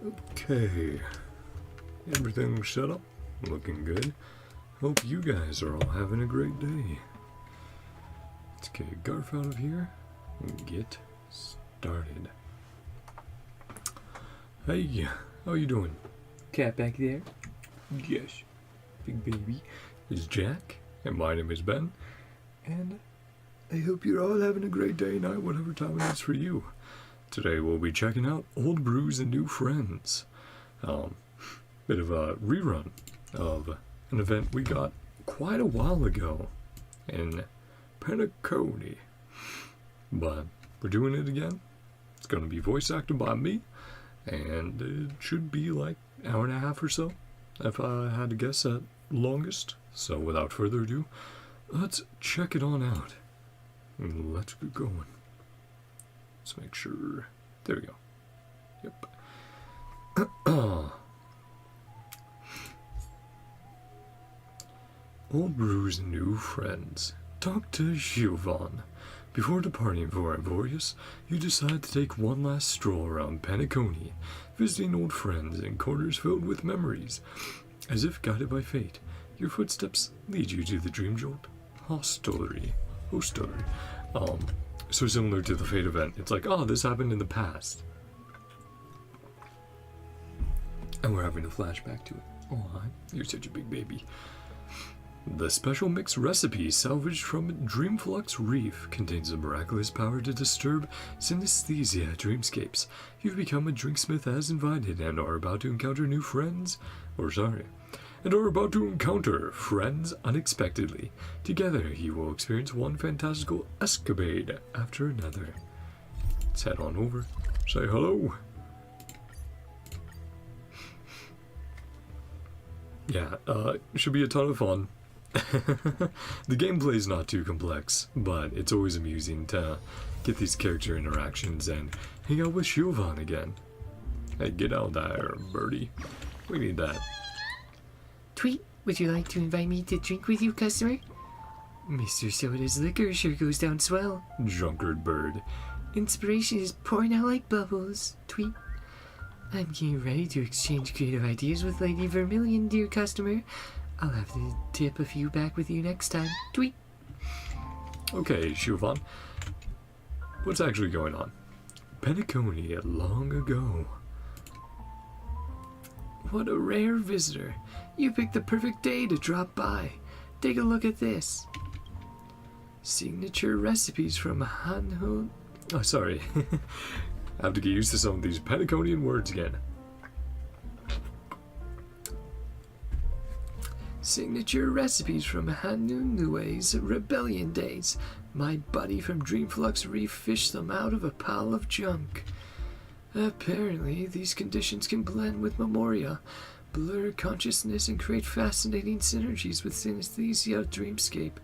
Okay, everything's set up, looking good. Hope you guys are all having a great day. Let's get Garf out of here and get started. Hey, how you doing? Cat back there? Yes, big baby. This is Jack, and my name is Ben, and I hope you're all having a great day, night, whatever time it is for you. Today we'll be checking out old brews and new friends. Bit of a rerun of an event we got quite a while ago in Penacony. But we're doing it again. It's going to be voice acted by me, and it should be like an hour and a half or so, if I had to guess at longest. So without further ado, let's check it on out. Let's get going. Let's make sure. There we go. Yep. Old Brews and new friends. Talk to Giovanni. Before departing for Ivorius, you decide to take one last stroll around Penacony, visiting old friends in corners filled with memories. As if guided by fate, your footsteps lead you to the Dream Jolt hostelry. So similar to the Fate event, it's like, oh, this happened in the past. And we're having a flashback to it. Oh, hi, you're such a big baby. The special mixed recipe salvaged from Dreamflux Reef contains a miraculous power to disturb synesthesia dreamscapes. You've become a drinksmith as invited and are about to encounter new friends, and are about to encounter friends unexpectedly. Together, you will experience one fantastical escapade after another. Let's head on over. Say hello. Yeah, should be a ton of fun. The gameplay is not too complex, but it's always amusing to get these character interactions and hang out with Giovanni again. Hey, get out there, birdie. We need that. Tweet, would you like to invite me to drink with you, customer? Mr. Soda's liquor sure goes down swell. Drunkard bird. Inspiration is pouring out like bubbles. Tweet. I'm getting ready to exchange creative ideas with Lady Vermilion, dear customer. I'll have to tip a few back with you next time. Tweet. Okay, Giovanni. What's actually going on? Penacony long ago. What a rare visitor. You picked the perfect day to drop by. Take a look at this. Signature recipes from Hanho. Oh, sorry. I have to get used to some of these Penaconian words again. Signature recipes from Hanunue's rebellion days. My buddy from Dreamflux Reef fished them out of a pile of junk. Apparently, these conditions can blend with memoria, blur consciousness, and create fascinating synergies with synesthesia dreamscape,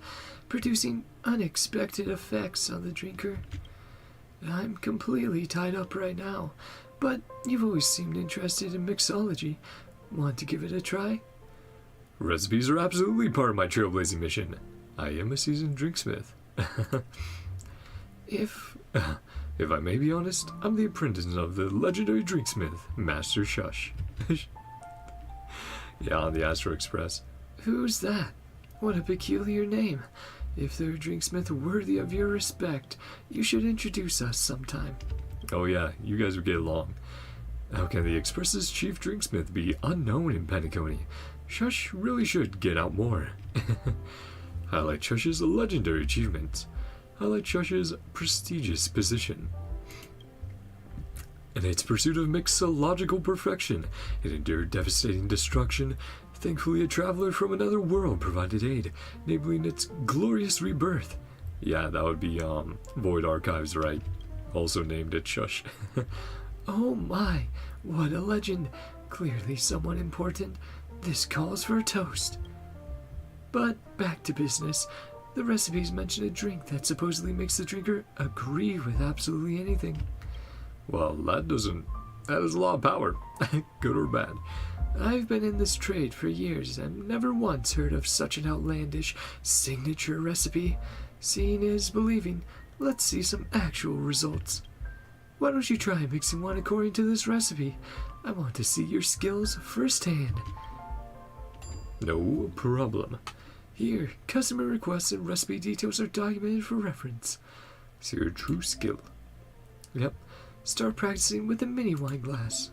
producing unexpected effects on the drinker. I'm completely tied up right now, but you've always seemed interested in mixology. Want to give it a try? Recipes are absolutely part of my trailblazing mission. I am a seasoned drinksmith. If I may be honest, I'm the apprentice of the legendary drinksmith, Master Shush. Yeah, on the Astro Express. Who's that? What a peculiar name. If they're a drinksmith worthy of your respect, you should introduce us sometime. Oh yeah, you guys would get along. How can the Express's chief drinksmith be unknown in Penacony? Shush really should get out more. Highlight Shush's legendary achievements. Highlight Shush's prestigious position. In its pursuit of mixological perfection, it endured devastating destruction. Thankfully, a traveler from another world provided aid, enabling its glorious rebirth. Yeah, that would be, Void Archives, right? Also named it Shush. Oh my, what a legend. Clearly someone important. This calls for a toast. But back to business. The recipes mention a drink that supposedly makes the drinker agree with absolutely anything. Well, that is a lot of power. Good or bad. I've been in this trade for years and never once heard of such an outlandish signature recipe. Seeing is believing. Let's see some actual results. Why don't you try mixing one according to this recipe? I want to see your skills firsthand. No problem. Here, customer requests and recipe details are documented for reference. See your true skill. Yep. Start practicing with a mini wine glass.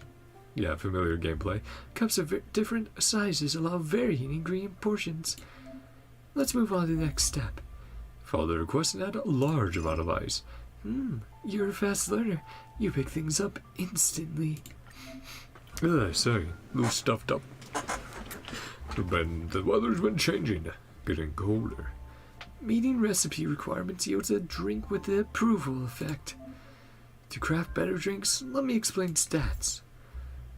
Yeah, familiar gameplay. Cups of different sizes allow varying ingredient portions. Let's move on to the next step. Follow the request and add a large amount of ice. You're a fast learner. You pick things up instantly. Sorry, a little stuffed up. The weather's been changing, getting colder. Meeting recipe requirements yields a drink with the approval effect. To craft better drinks, let me explain stats.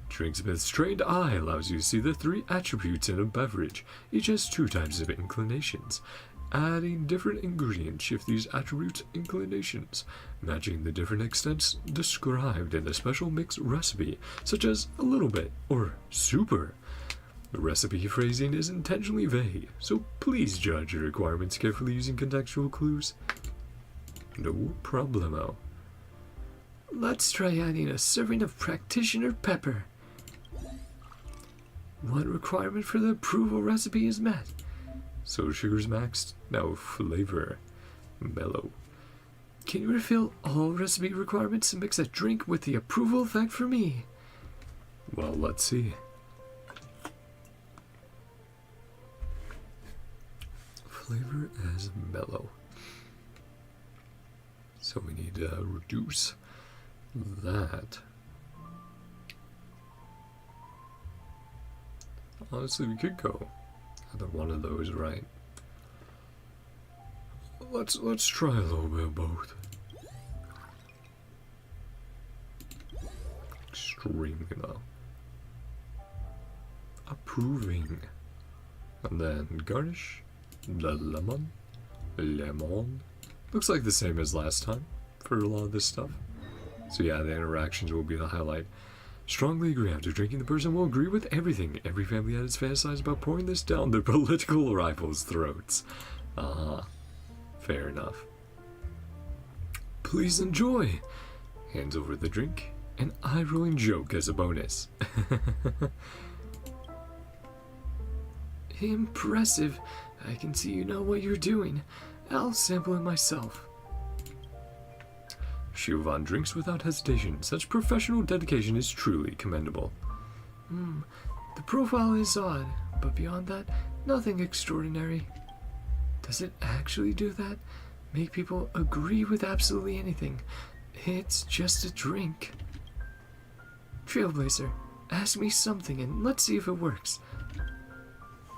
Drinksmith's trained eye allows you to see the 3 attributes in a beverage. Each has 2 types of inclinations. Adding different ingredients shift these attributes' inclinations, matching the different extents described in a special mix recipe, such as a little bit or super. The recipe phrasing is intentionally vague, so please judge your requirements carefully using contextual clues. No problemo. Let's try adding a serving of practitioner pepper. One requirement for the approval recipe is met. So sugar's maxed, now flavor mellow. Can you refill all recipe requirements and mix a drink with the approval effect for me? Well, let's see. Flavor as mellow. So we need to reduce that. Honestly, we could go either one of those, right? Let's try a little bit of both. Extremely low. Approving. And then garnish. The lemon. Looks like the same as last time for a lot of this stuff. So yeah, the interactions will be the highlight. Strongly agree. After drinking, the person will agree with everything. Every family has fantasized about pouring this down their political rivals' throats. Fair enough. Please enjoy. Hands over the drink. An eye-rolling joke as a bonus. Impressive. I can see you know what you're doing. I'll sample it myself. Siobhan drinks without hesitation. Such professional dedication is truly commendable. The profile is odd, but beyond that, nothing extraordinary. Does it actually do that? Make people agree with absolutely anything? It's just a drink. Trailblazer, ask me something and let's see if it works.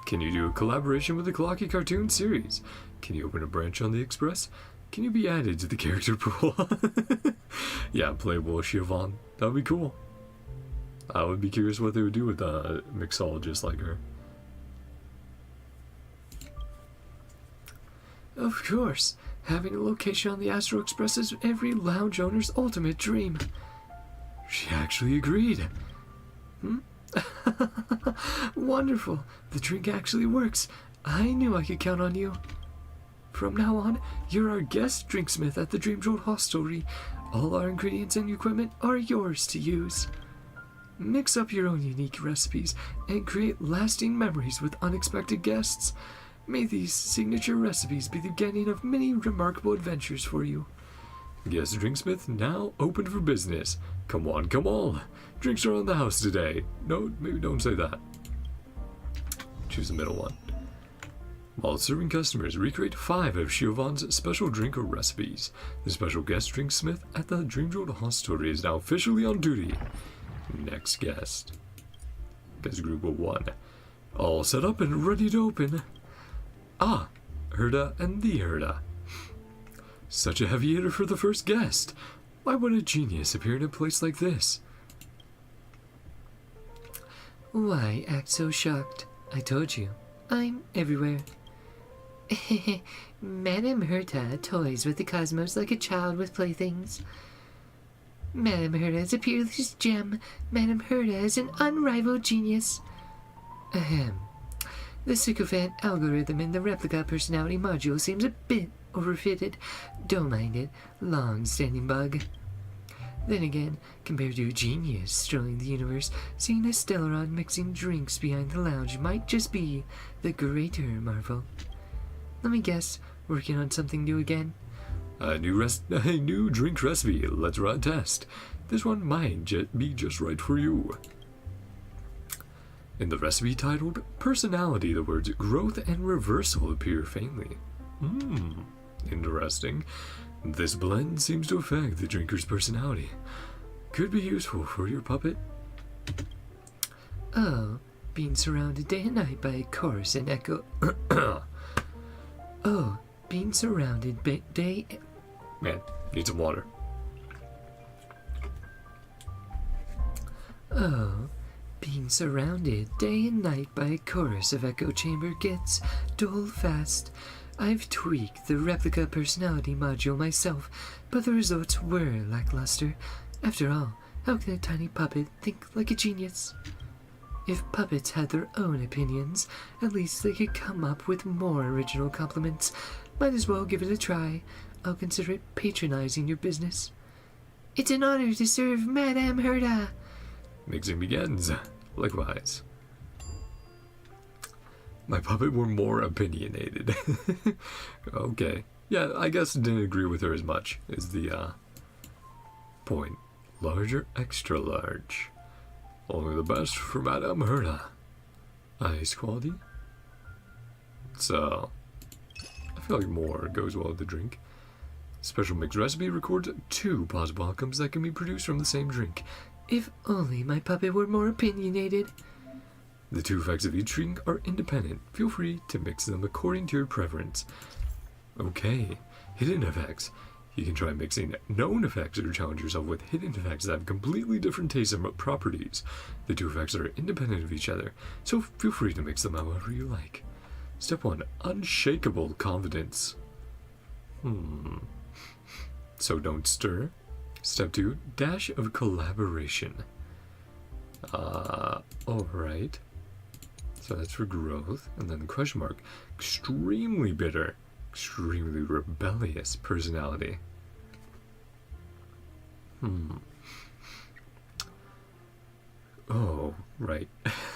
Can you do a collaboration with the Clocky cartoon series? Can you open a branch on the Express? Can you be added to the character pool? Yeah, playable Siobhan. That would be cool. I would be curious what they would do with a mixologist like her. Of course. Having a location on the Astro Express is every lounge owner's ultimate dream. She actually agreed. Wonderful. The drink actually works. I knew I could count on you. From now on, you're our guest drinksmith at the Dream Jolt Hostelry. All our ingredients and equipment are yours to use. Mix up your own unique recipes and create lasting memories with unexpected guests. May these signature recipes be the beginning of many remarkable adventures for you. Guest drinksmith now open for business. Come on, come on. Drinks are on the house today. No, maybe don't say that. Choose the middle one. While serving customers, recreate 5 of Siobhan's special drink or recipes. The special guest drinksmith at the Dream Jolt Hostelry is now officially on duty. Next guest. Guest group of 1. All set up and ready to open. Ah, Herda and the Herda. Such a heavy hitter for the first guest. Why would a genius appear in a place like this? Why act so shocked? I told you, I'm everywhere. Madame Herta toys with the cosmos like a child with playthings. Madame Herta is a peerless gem. Madame Herta is an unrivaled genius. Ahem. The sycophant algorithm in the replica personality module seems a bit overfitted. Don't mind it. Long-standing bug. Then again, compared to a genius strolling the universe, seeing a Stellaron mixing drinks behind the lounge might just be the greater marvel. Let me guess, working on something new again? A new drink recipe. Let's run a test. This one might be just right for you. In the recipe titled Personality, the words growth and reversal appear faintly. Interesting. This blend seems to affect the drinker's personality. Could be useful for your puppet. Oh, being surrounded day and night by a chorus and echo. Oh, being surrounded day. Man, need some water. Oh, being surrounded day and night by a chorus of echo chamber gets dull fast. I've tweaked the replica personality module myself, but the results were lackluster. After all, how can a tiny puppet think like a genius? If puppets had their own opinions, at least they could come up with more original compliments. Might as well give it a try. I'll consider it patronizing your business. It's an honor to serve Madame Herda. Mixing begins. Likewise. My puppet were more opinionated. Okay. Yeah, I guess didn't agree with her as much, is the point. Larger, extra large. Only the best for Madame Herda. Ice quality. So, I feel like more goes well with the drink. Special mix recipe records 2 possible outcomes that can be produced from the same drink. If only my puppet were more opinionated. The 2 effects of each drink are independent. Feel free to mix them according to your preference. Okay, hidden effects. You can try mixing known effects or challenge yourself with hidden effects that have completely different tastes and properties. The 2 effects are independent of each other, so feel free to mix them however you like. Step 1. Unshakable confidence. So don't stir. Step 2. Dash of collaboration. Alright. So that's for growth. And then the question mark. Extremely bitter. Extremely rebellious personality. Oh, right.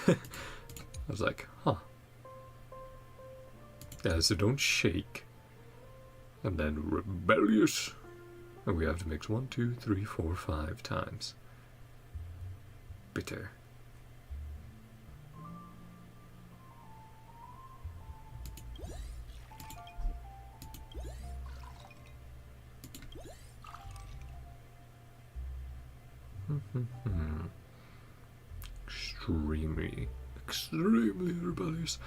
I was like, huh. Yeah, so don't shake. And then rebellious. And we have to mix 1, 2, 3, 4, 5 times. Bitter. Extremely rebellious.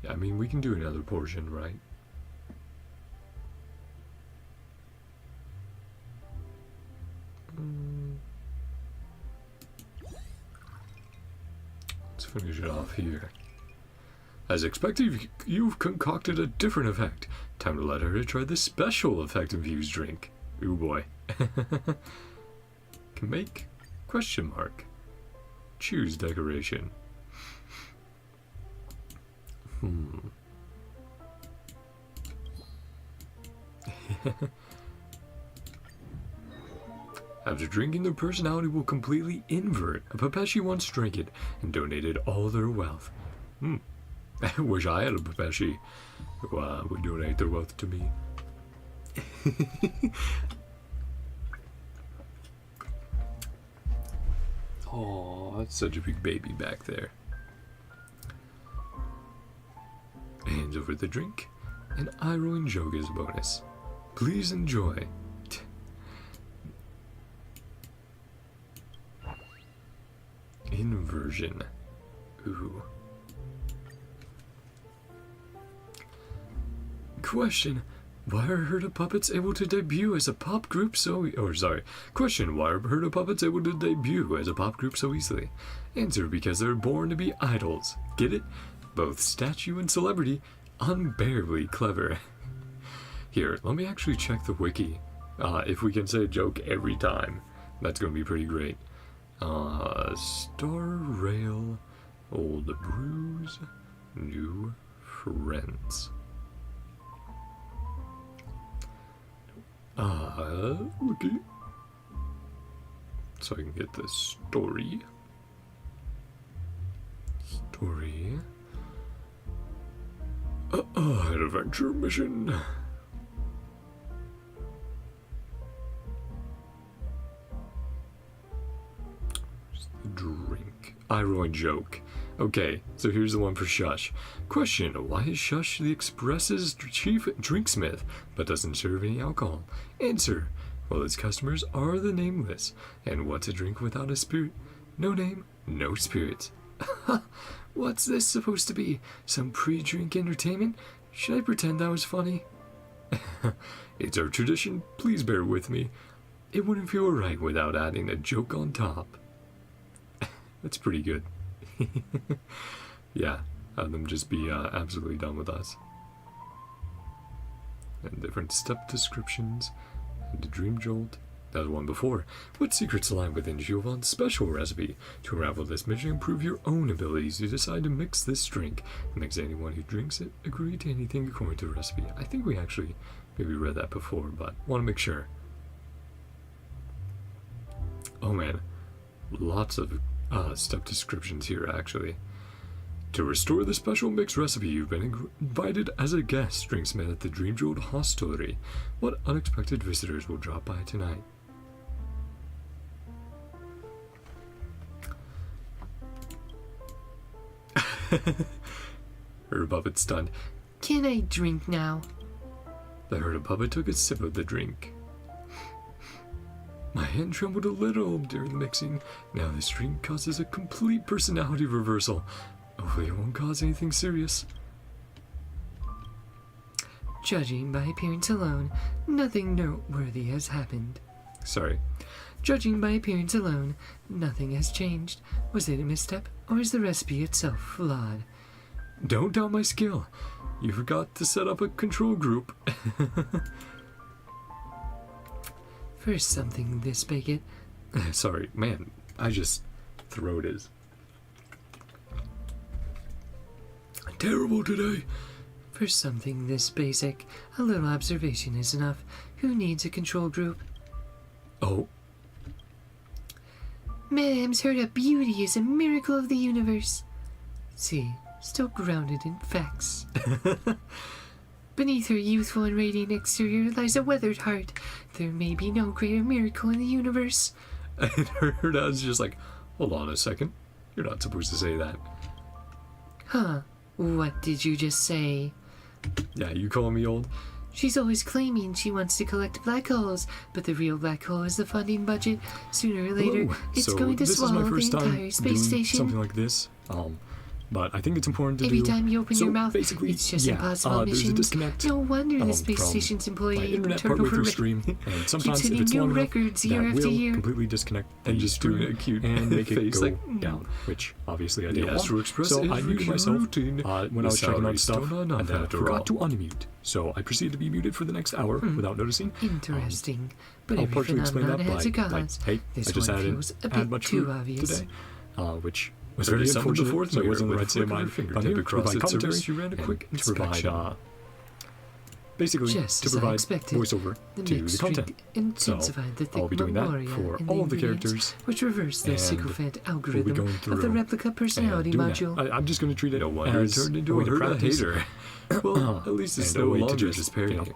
Yeah, I mean, we can do another portion, right? Let's finish it off here. As expected, you've concocted a different effect. Time to let her try the special effect infused drink. Ooh boy. Can make question mark. Choose decoration. After drinking, their personality will completely invert. A Papeshi once drank it and donated all their wealth. I wish I had a Papeshi who would donate their wealth to me. Oh, that's such a big baby back there. Hands over the drink, and eye-rolling joke is a bonus. Please enjoy. Inversion. Ooh. Question. Why are Herda Puppets able to debut as a pop group Question. Why are Herda Puppets able to debut as a pop group so easily? Answer. Because they're born to be idols. Get it? Both statue and celebrity. Unbearably clever. Here, let me actually check the wiki. If we can say a joke every time, that's going to be pretty great. Starrail, old Brews, new friends. Wiki. so I can get the story. An adventure mission. Drink. I ruined joke. Okay, so here's the one for Shush. Question: why is Shush the Express's chief drinksmith, but doesn't serve any alcohol? Answer: well, its customers are the nameless. And what's a drink without a spirit? No name, no spirit. What's this supposed to be? Some pre-drink entertainment? Should I pretend that was funny? It's our tradition, please bear with me. It wouldn't feel right without adding a joke on top. That's pretty good. Yeah, have them just be absolutely done with us. And different step descriptions. And a dream jolt. That was one before. What secrets lie within Giovan's special recipe? To unravel this mission, improve your own abilities. You decide to mix this drink. It makes anyone who drinks it agree to anything according to the recipe. I think we actually maybe read that before, but want to make sure. Oh man, lots of step descriptions here actually. To restore the special mix recipe, you've been invited as a guest, drinksmith at the Dream Jolt Hostelry. What unexpected visitors will drop by tonight? Her puppet stunned. Can I drink now? The herd of puppet took a sip of the drink. My hand trembled a little during the mixing. Now this drink causes a complete personality reversal. Hopefully it won't cause anything serious. Judging by appearance alone, nothing noteworthy has happened. Sorry. Judging by appearance alone, nothing has changed. Was it a misstep, or is the recipe itself flawed? Don't doubt my skill. You forgot to set up a control group. For something this big, Sorry, man. Throat is terrible today. For something this basic, a little observation is enough. Who needs a control group? Oh. Madame's heard of beauty is a miracle of the universe. See, still grounded in facts. Beneath her youthful and radiant exterior lies a weathered heart. There may be no greater miracle in the universe. And her dad's just like, hold on a second. You're not supposed to say that. Huh? What did you just say? Yeah, you calling me old? She's always claiming she wants to collect black holes, but the real black hole is the funding budget. Sooner or later, Hello. it's So going to this is swallow my first the time entire doing space station. something like this. But I think it's important to Every do. time you open So your mouth, basically, it's just yeah, impossible there's a missions. disconnect. No wonder the space from station's my employee internet partway turnover through rate stream, and sometimes if hitting it's new long enough, records year that after will year. completely disconnect And the just doing stream a cute and make it face go like, down, which obviously I The didn't want. Astro Express So is I muted myself routine. when I was checking out stuff, and then I forgot to unmute. So I proceeded to be muted for the next hour without noticing. Interesting, but I'll every partially explain that phenomenon has a by, cause. hey, This I just one added feels a add bit much too food obvious. today, which was So very you summoned the unfortunate, fourth so it mirror wasn't the with right a state of flick of mind. your finger But tip here, to across provide its commentary, surface, you ran a quick to provide, inspection. basically, Just to as I provide expected, voiceover the to the mixed content. drink intensified the thick I'll be doing that memoria for and all of the ingredients, characters, which reversed the and sycophant we'll be algorithm going of the through replica personality doing module. that. I'm just going to treat it No wonder as it turned into a way a to herd practice. hater. Well, at least it's and no a way longer to judge just, his parody.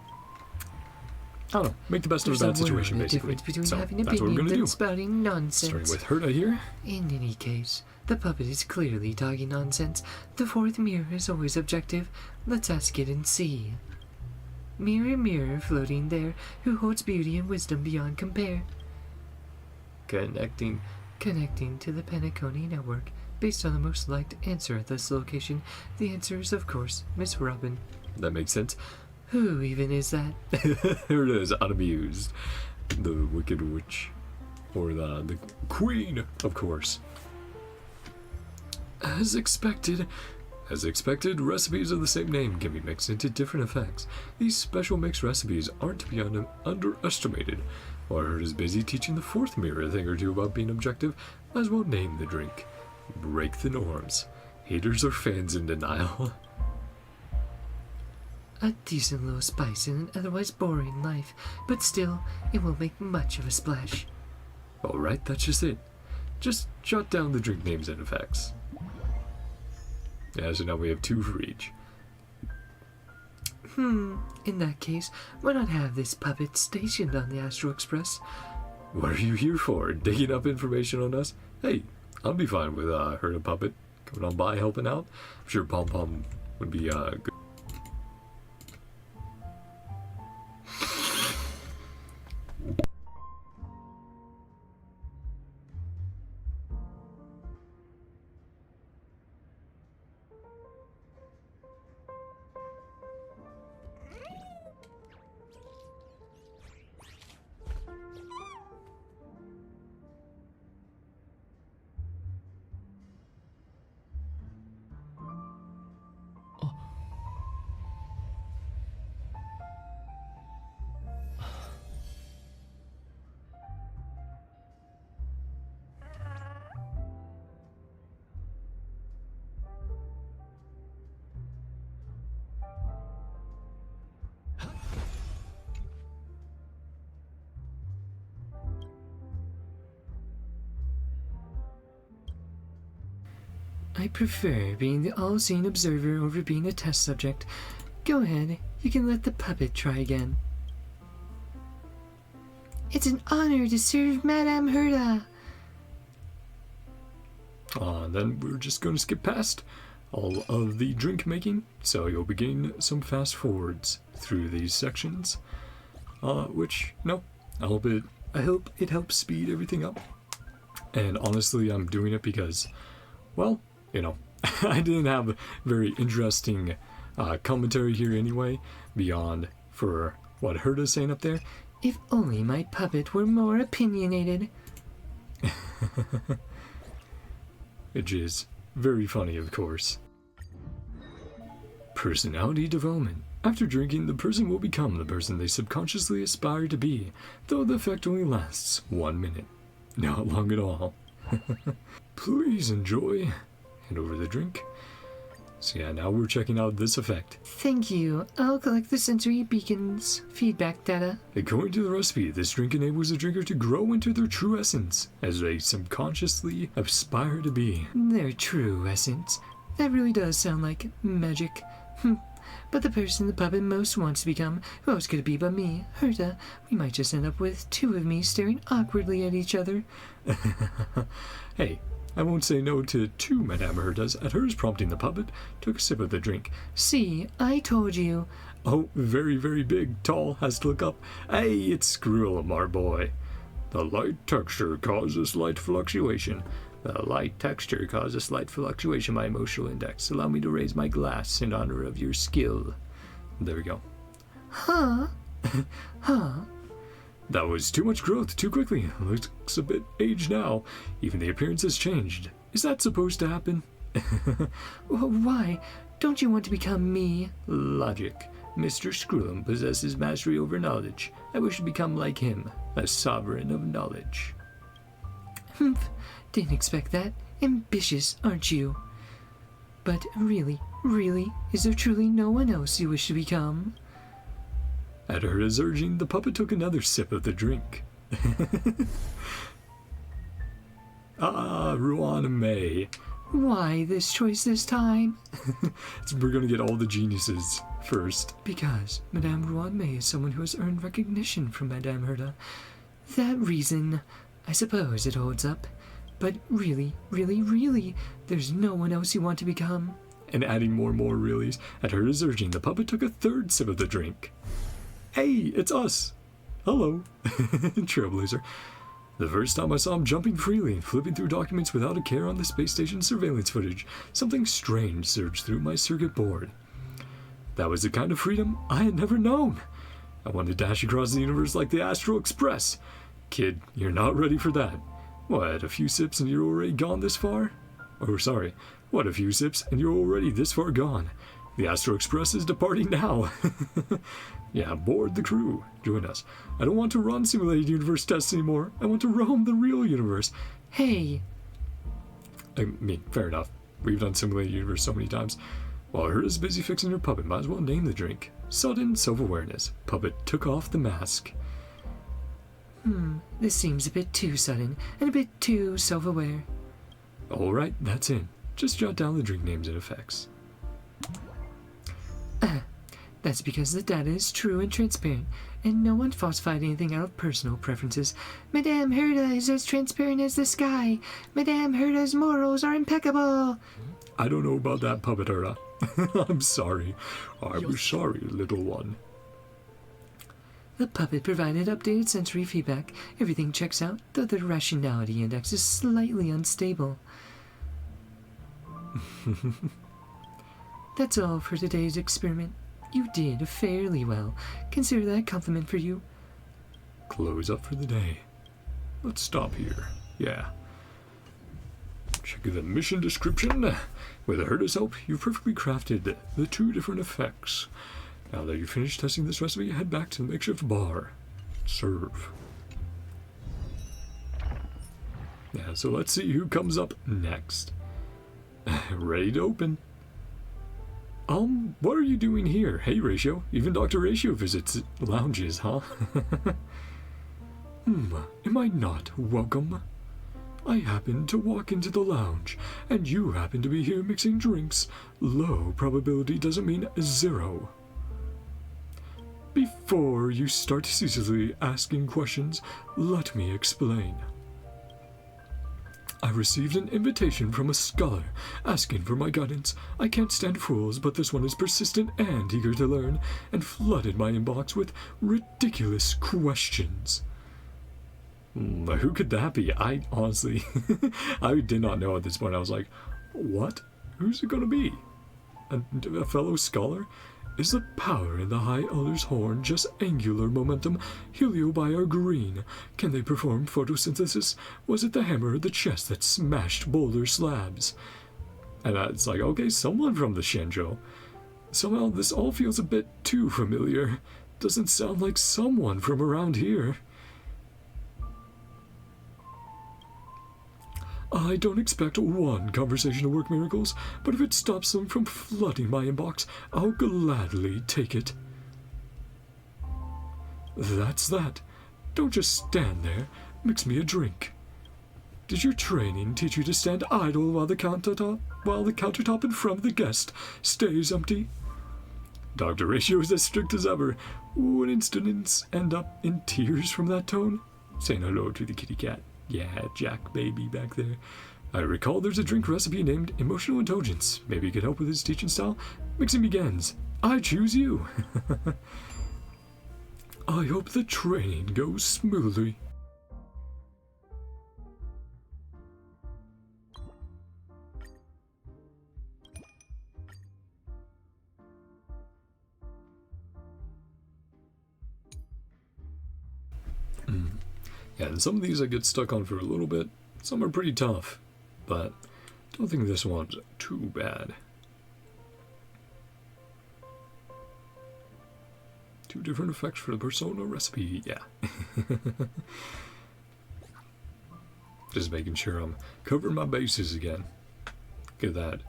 I don't know, make the best of There's a bad a world situation, of basically. difference between So having an that's what we're opinion going to and do. spouting nonsense. Starting with Herda here. In any case, the puppet is clearly talking nonsense. The fourth mirror is always objective. Let's ask it and see. Mirror, mirror, floating there, who holds beauty and wisdom beyond compare? Connecting to the Penacony network. Based on the most liked answer at this location, the answer is, of course, Miss Robin. That makes sense. Who even is that? Here it is, unamused. The Wicked Witch. Or the Queen, of course. As expected, recipes of the same name can be mixed into different effects. These special mixed recipes aren't to be underestimated. While Herd is busy teaching the fourth mirror a thing or two about being objective, might as well name the drink. Break the norms. Haters or fans in denial. A decent little spice in an otherwise boring life, but still, it will make much of a splash. Alright, that's just it. Just jot down the drink names and effects. Yeah, so now we have 2 for each. In that case, why not have this puppet stationed on the Astral Express? What are you here for? Digging up information on us? Hey, I'll be fine with her and a puppet coming on by helping out. I'm sure Pom Pom would be good. I prefer being the all-seeing observer over being a test subject. Go ahead, you can let the puppet try again. It's an honor to serve Madame Herta. Then we're just going to skip past all of the drink making, so you'll be getting some fast forwards through these sections, which, no, I hope it helps speed everything up. And honestly, I'm doing it because, well, you know, I didn't have very interesting commentary here anyway, beyond for what Herta's saying up there. If only my puppet were more opinionated. Which is very funny, of course. Personality development. After drinking, the person will become the person they subconsciously aspire to be, though the effect only lasts 1 minute. Not long at all. Please enjoy. Hand over the drink. So yeah, now we're checking out this effect. Thank you. I'll collect the sensory beacon's feedback data. According to the recipe, this drink enables the drinker to grow into their true essence, as they subconsciously aspire to be. Their true essence. That really does sound like magic. But the person the puppet most wants to become, who else could it be but me, Herta? We might just end up with 2 of me staring awkwardly at each other. Hey, I won't say no to 2 Madame Hertas. At hers prompting, the puppet took a sip of the drink. See, I told you. Oh, very, very big, tall, has to look up. Hey, it's Skrill, my boy. The light texture causes slight fluctuation. The light texture causes slight fluctuation, my emotional index. Allow me to raise my glass in honor of your skill. There we go. Huh? Huh? That was too much growth too quickly. Looks a bit aged now. Even the appearance has changed. Is that supposed to happen? Why? Don't you want to become me? Logic. Mr. Skrullum possesses mastery over knowledge. I wish to become like him, a sovereign of knowledge. Humph. Didn't expect that. Ambitious, aren't you? But really, is there truly no one else you wish to become? At Herta's urging, the puppet took another sip of the drink. Ruan May. Why this choice this time? We're gonna get all the geniuses first. Because Madame Ruan May is someone who has earned recognition from Madame Herta. That reason, I suppose it holds up. But really, there's no one else you want to become. And adding more reallys. At Herta's urging, the puppet took a 3rd sip of the drink. Hey, it's us! Hello, Trailblazer. The first time I saw him jumping freely and flipping through documents without a care on the space station surveillance footage, something strange surged through my circuit board. That was the kind of freedom I had never known. I wanted to dash across the universe like the Astral Express. Kid, you're not ready for that. What, a few sips and you're already gone this far? Oh, sorry. What, a few sips and you're already this far gone? The Astro Express is departing now. Yeah, board the crew. Join us. I don't want to run simulated universe tests anymore. I want to roam the real universe. Hey. I mean, fair enough. We've done simulated universe so many times. While Herta's busy fixing her puppet, might as well name the drink. Sudden self-awareness. Puppet took off the mask. This seems a bit too sudden and a bit too self-aware. Alright, that's in. Just jot down the drink names and effects. That's because the data is true and transparent, and no one falsified anything out of personal preferences. Madame Herda is as transparent as the sky. Madame Herda's morals are impeccable. I don't know about that, Puppet Herda. I'm sorry. I'm sorry, little one. The puppet provided updated sensory feedback. Everything checks out, though the rationality index is slightly unstable. That's all for today's experiment. You did fairly well. Consider that a compliment for you. Close up for the day. Let's stop here. Yeah. Check the mission description. With Herda's help, you've perfectly crafted the 2 different effects. Now that you've finished testing this recipe, head back to the makeshift bar. Serve. Yeah, so let's see who comes up next. Ready to open. What are you doing here? Hey, Ratio. Even Dr. Ratio visits lounges, huh? Am I not welcome? I happen to walk into the lounge, and you happen to be here mixing drinks. Low probability doesn't mean 0. Before you start ceaselessly asking questions, let me explain. I received an invitation from a scholar asking for my guidance. I can't stand fools, but this one is persistent and eager to learn, and flooded my inbox with ridiculous questions. Who could that be? I honestly, I did not know at this point. I was like, what? Who's it gonna be? A fellow scholar? Is the power in the High Elder's horn just angular momentum? Heliobio green? Can they perform photosynthesis? Was it the hammer or the chest that smashed boulder slabs? And it's like, okay, someone from the Shenjo. Somehow this all feels a bit too familiar. Doesn't sound like someone from around here. I don't expect one conversation to work miracles, but if it stops them from flooding my inbox, I'll gladly take it. That's that. Don't just stand there. Mix me a drink. Did your training teach you to stand idle while the countertop in front of the guest stays empty? Dr. Ratio is as strict as ever. Wouldn't students end up in tears from that tone? Saying hello to the kitty cat. Yeah, Jack baby back there. I recall there's a drink recipe named Emotional Intelligence. Maybe you could help with his teaching style? Mixing begins. I choose you. I hope the training goes smoothly. Yeah, and some of these I get stuck on for a little bit. Some are pretty tough, but I don't think this one's too bad. 2 different effects for the Persona recipe, yeah. Just making sure I'm covering my bases again. Look at that.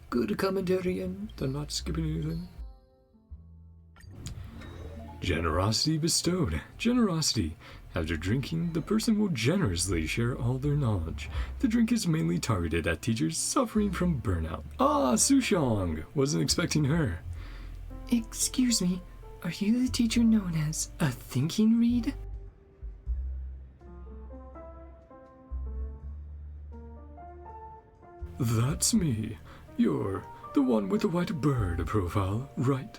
Good commentary and I'm not skipping anything. Generosity bestowed. Generosity. After drinking, the person will generously share all their knowledge. The drink is mainly targeted at teachers suffering from burnout. Ah, Sushong! Wasn't expecting her. Excuse me, are you the teacher known as a thinking reed? That's me. You're the one with the white bird profile, right?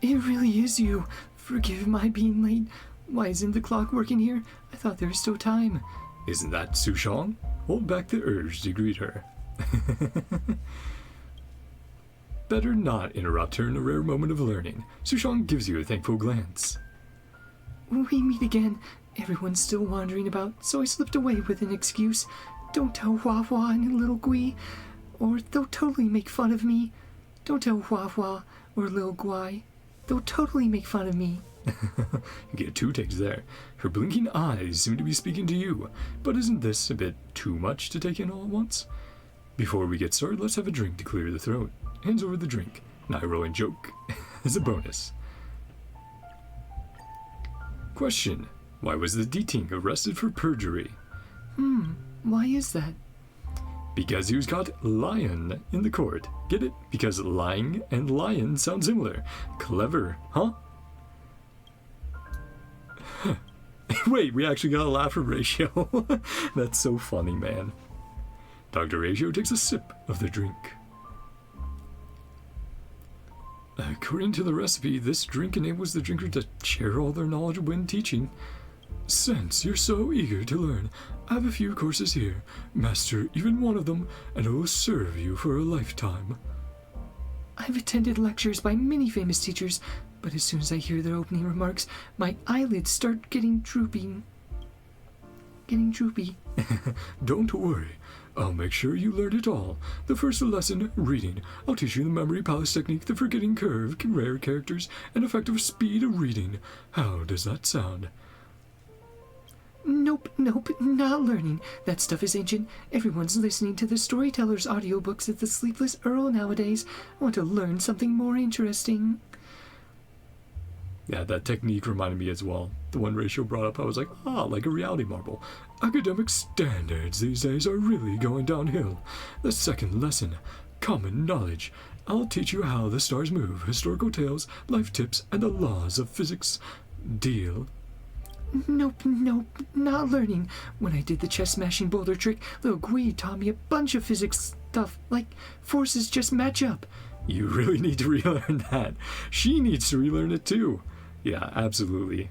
It really is you. Forgive my being late. Why isn't the clock working here? I thought there was still time. Isn't that Sushong? Hold back the urge to greet her. Better not interrupt her in a rare moment of learning. Sushong gives you a thankful glance. We meet again. Everyone's still wandering about, so I slipped away with an excuse. Don't tell Hua Hua and Little Gui, or they'll totally make fun of me. Don't tell Hua Hua or Lil Guai. They'll totally make fun of me. You get 2 takes there. Her blinking eyes seem to be speaking to you, but isn't this a bit too much to take in all at once? Before we get started, let's have a drink to clear the throat. Hands over the drink. An eye-rolling joke as a bonus. Question. Why was the D-Ting arrested for perjury? Why is that? Because he was caught lying in the court. Get it? Because lying and lion sound similar. Clever, huh? Wait, we actually got a laugh from Ratio. That's so funny, man. Dr. Ratio takes a sip of the drink. According to the recipe, this drink enables the drinker to share all their knowledge when teaching. Since you're so eager to learn, I have a few courses here. Master even one of them, and it will serve you for a lifetime. I've attended lectures by many famous teachers, but as soon as I hear their opening remarks, my eyelids start getting droopy. Don't worry. I'll make sure you learn it all. The first lesson, reading. I'll teach you the memory palace technique, the forgetting curve, rare characters, and effective speed of reading. How does that sound? Nope, not learning. That stuff is ancient. Everyone's listening to the storyteller's audiobooks at the Sleepless Earl nowadays. I want to learn something more interesting. Yeah, that technique reminded me as well. The one Ratio brought up, I was like, like a reality marble. Academic standards these days are really going downhill. The second lesson, common knowledge. I'll teach you how the stars move, historical tales, life tips, and the laws of physics. Deal? Nope, not learning. When I did the chest-smashing boulder trick, Lil Gui taught me a bunch of physics stuff, like forces just match up. You really need to relearn that. She needs to relearn it too. Yeah, absolutely.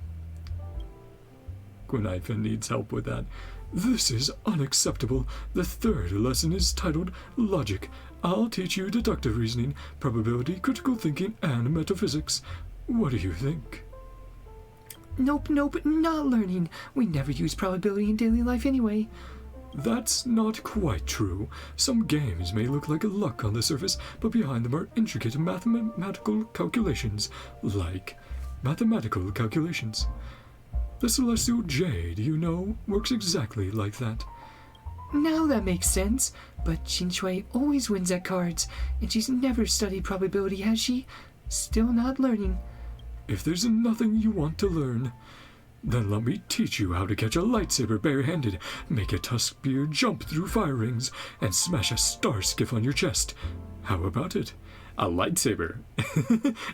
Gwynaifen needs help with that. This is unacceptable. The third lesson is titled Logic. I'll teach you deductive reasoning, probability, critical thinking, and metaphysics. What do you think? Nope, not learning. We never use probability in daily life anyway. That's not quite true. Some games may look like luck on the surface, but behind them are intricate mathematical calculations. Like mathematical calculations. The celestial jade, you know, works exactly like that. Now that makes sense, but Xinshui always wins at cards, and she's never studied probability, has she? Still not learning. If there's nothing you want to learn, then let me teach you how to catch a lightsaber barehanded, make a tusk spear jump through fire rings, and smash a star skiff on your chest. How about it? A lightsaber.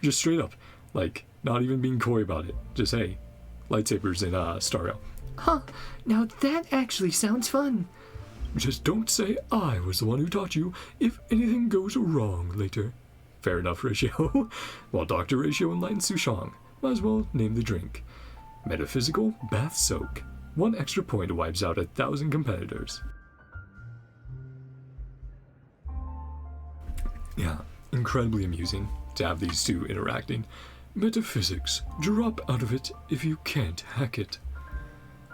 Just straight up. Like, not even being coy about it. Just, hey, lightsabers in starrail. Huh, now that actually sounds fun. Just don't say I was the one who taught you if anything goes wrong later. Fair enough, Ratio. While Dr. Ratio enlightens Sushang, might as well name the drink. Metaphysical Bath Soak. 1 extra point wipes out 1,000 competitors. Yeah, incredibly amusing to have these two interacting. Metaphysics. Drop out of it if you can't hack it.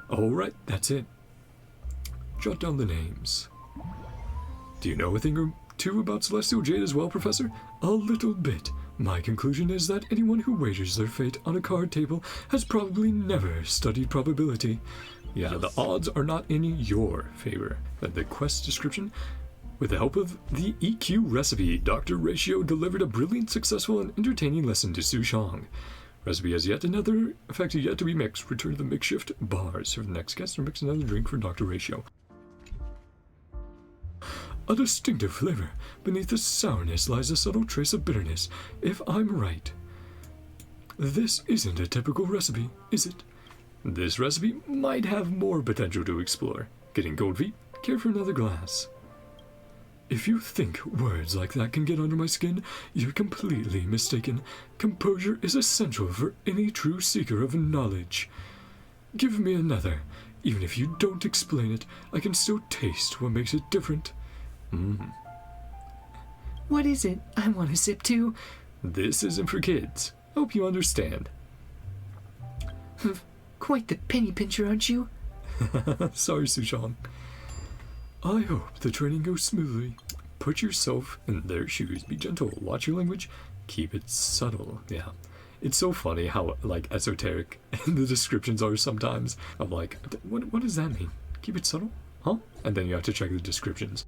Alright, that's it. Jot down the names. Do you know a thing or two about Celestial Jade as well, Professor? A little bit. My conclusion is that anyone who wagers their fate on a card table has probably never studied probability. Yeah, the odds are not in your favor. The quest description. With the help of the EQ recipe, Dr. Ratio delivered a brilliant, successful, and entertaining lesson to Sushang. Recipe has yet another effect yet to be mixed. Return to the makeshift bars. Serve the next guest or mix another drink for Dr. Ratio. A distinctive flavor. Beneath the sourness lies a subtle trace of bitterness, if I'm right. This isn't a typical recipe, is it? This recipe might have more potential to explore. Getting cold feet? Care for another glass? If you think words like that can get under my skin, you're completely mistaken. Composure is essential for any true seeker of knowledge. Give me another. Even if you don't explain it, I can still taste what makes it different. What is it? I want a sip too. This isn't for kids. Hope you understand. Quite the penny pincher, aren't you? Sorry, Sushang. I hope the training goes smoothly. Put yourself in their shoes. Be gentle. Watch your language. Keep it subtle. Yeah. It's so funny how, like, esoteric the descriptions are sometimes. I'm like, what does that mean? Keep it subtle? Huh? And then you have to check the descriptions.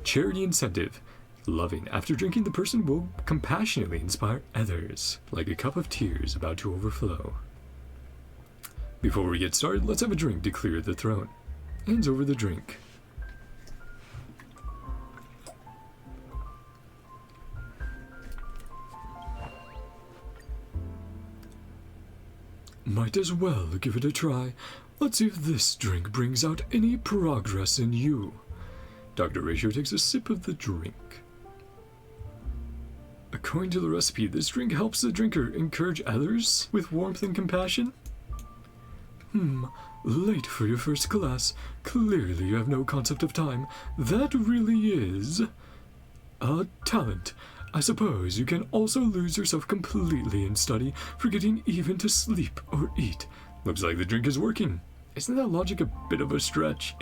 Charity incentive. Loving. After drinking, the person will compassionately inspire others, like a cup of tears about to overflow. Before we get started, let's have a drink to clear the throat. Hands over the drink. Might as well give it a try. Let's see if this drink brings out any progress in you. Dr. Ratio takes a sip of the drink. According to the recipe, this drink helps the drinker encourage others with warmth and compassion. Late for your first class. Clearly you have no concept of time. That really is a talent. I suppose you can also lose yourself completely in study, forgetting even to sleep or eat. Looks like the drink is working. Isn't that logic a bit of a stretch?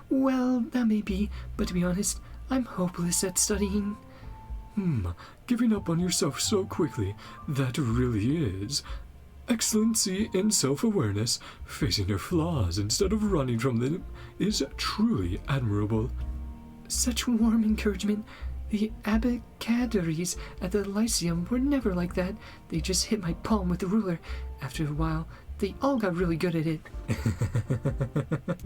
Well, that may be, but to be honest, I'm hopeless at studying. Giving up on yourself so quickly, that really is excellency in self-awareness. Facing your flaws instead of running from them is truly admirable. Such warm encouragement. The abacadaries at the Lyceum were never like that. They just hit my palm with the ruler. After a while, they all got really good at it.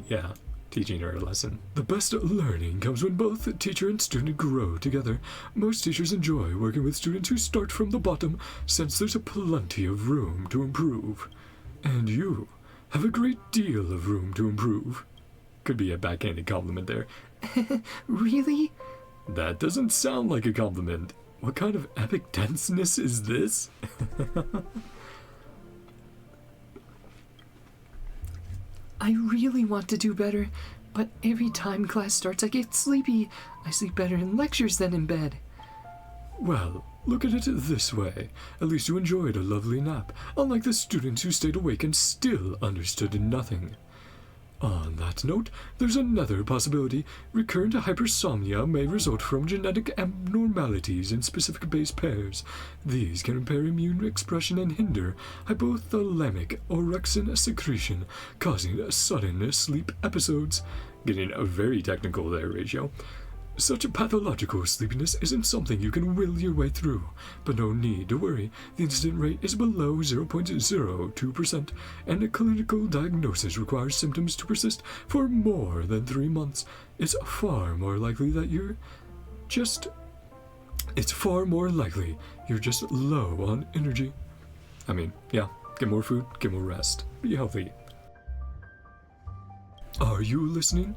Yeah, teaching her a lesson. The best learning comes when both teacher and student grow together. Most teachers enjoy working with students who start from the bottom, since there's plenty of room to improve. And you have a great deal of room to improve. Could be a backhanded compliment there. Really? That doesn't sound like a compliment. What kind of epic denseness is this? I really want to do better, but every time class starts I get sleepy. I sleep better in lectures than in bed. Well, look at it this way. At least you enjoyed a lovely nap, unlike the students who stayed awake and still understood nothing. On that note, there's another possibility. Recurrent hypersomnia may result from genetic abnormalities in specific base pairs. These can impair immune expression and hinder hypothalamic orexin secretion, causing sudden sleep episodes. Getting very technical there, Ratio. Such pathological sleepiness isn't something you can will your way through, but no need to worry. The incident rate is below 0.02%, and a clinical diagnosis requires symptoms to persist for more than 3 months. It's far more likely you're just low on energy. I mean, yeah, get more food, get more rest, be healthy. Are you listening?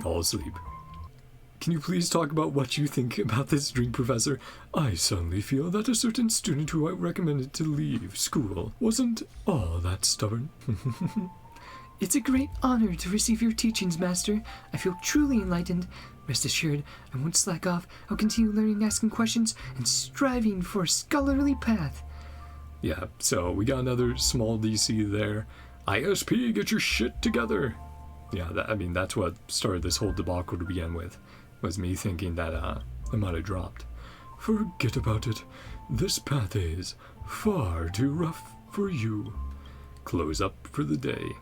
All asleep. Can you please talk about what you think about this drink, Professor? I suddenly feel that a certain student who I recommended to leave school wasn't all that stubborn. It's a great honor to receive your teachings, Master. I feel truly enlightened. Rest assured, I won't slack off. I'll continue learning, asking questions, and striving for a scholarly path. Yeah, so we got another small DC there. ISP, get your shit together. Yeah, that's what started this whole debacle to begin with, was me thinking that I might have dropped. Forget about it. This path is far too rough for you. Close up for the day.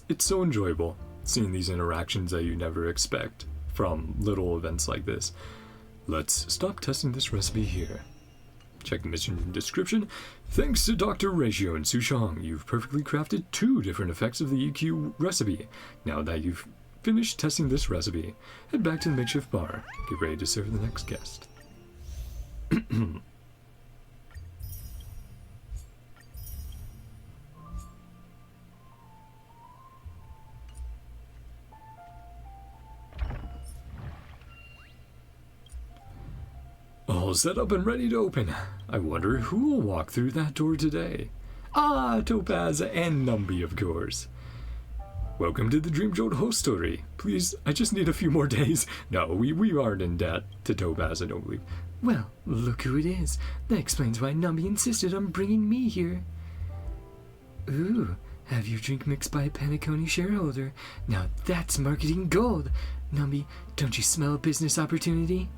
It's so enjoyable seeing these interactions that you never expect from little events like this. Let's stop testing this recipe here. Check the mission description. Thanks to Dr. Ratio and Sushang, you've perfectly crafted 2 different effects of the EQ recipe. Now that you've finished testing this recipe, head back to the makeshift bar. Get ready to serve the next guest. All set up and ready to open. I wonder who will walk through that door today. Ah, Topaz and Numby, of course. Welcome to the Dream Jolt host story. Please, I just need a few more days. No, we aren't in debt to Topaz, I don't believe. Well, look who it is. That explains why Numby insisted on bringing me here. Ooh, have your drink mixed by a Penacony shareholder. Now that's marketing gold. Numby, don't you smell a business opportunity?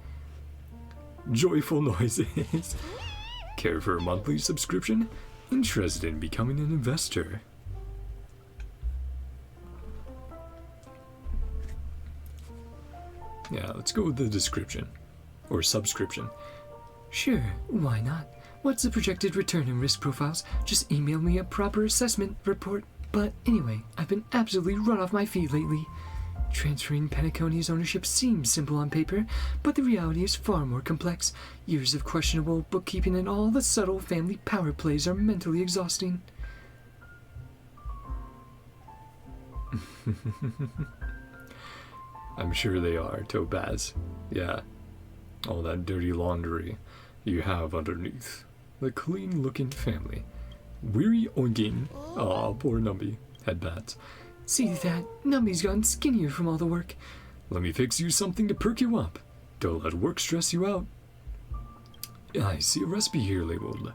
Joyful noises. Care for a monthly subscription? Interested in becoming an investor? Yeah, let's go with the description. Or subscription. Sure, why not? What's the projected return and risk profiles? Just email me a proper assessment report. But anyway, I've been absolutely run off my feet lately. Transferring Penacony's ownership seems simple on paper, but the reality is far more complex. Years of questionable bookkeeping and all the subtle family power plays are mentally exhausting. I'm sure they are, Topaz. Yeah. All that dirty laundry you have underneath. The clean-looking family. Weary oinking. Aw, poor Numby. Headbats. See that? Numby's gotten skinnier from all the work. Let me fix you something to perk you up. Don't let work stress you out. I see a recipe here labeled.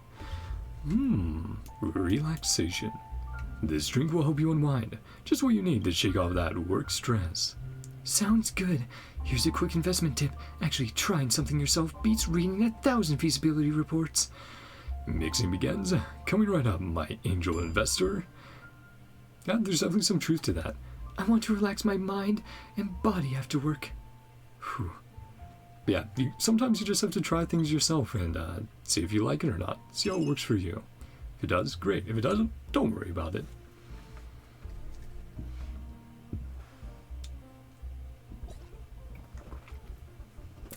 Relaxation. This drink will help you unwind. Just what you need to shake off that work stress. Sounds good. Here's a quick investment tip. Actually, trying something yourself beats reading 1,000 feasibility reports. Mixing begins. Coming right up, my angel investor. Yeah, there's definitely some truth to that. I want to relax my mind and body after work. Whew. Yeah, sometimes you just have to try things yourself and see if you like it or not. See how it works for you. If it does, great. If it doesn't, don't worry about it.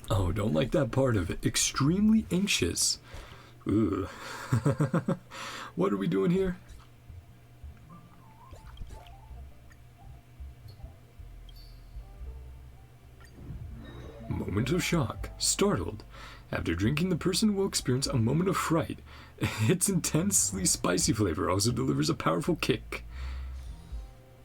Oh, don't like that part of it. Extremely anxious. Ugh. What are we doing here? Moment of shock. Startled. After drinking, the person will experience a moment of fright. Its intensely spicy flavor also delivers a powerful kick.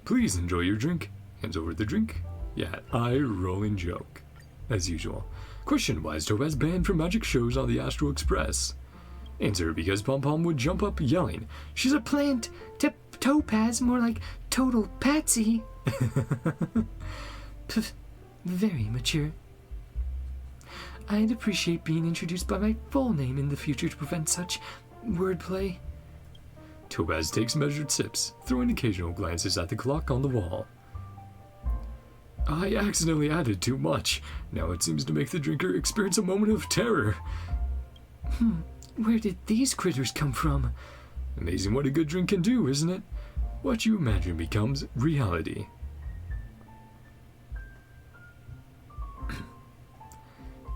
Please enjoy your drink. Hands over the drink. Yeah, eye-rolling joke. As usual. Question, why is Topaz banned from magic shows on the Astral Express? Answer, because Pom Pom would jump up yelling, "She's a plant! Topaz, more like total patsy!" Pff, very mature. I'd appreciate being introduced by my full name in the future to prevent such wordplay. Topaz takes measured sips, throwing occasional glances at the clock on the wall. I accidentally added too much. Now it seems to make the drinker experience a moment of terror. Where did these critters come from? Amazing what a good drink can do, isn't it? What you imagine becomes reality.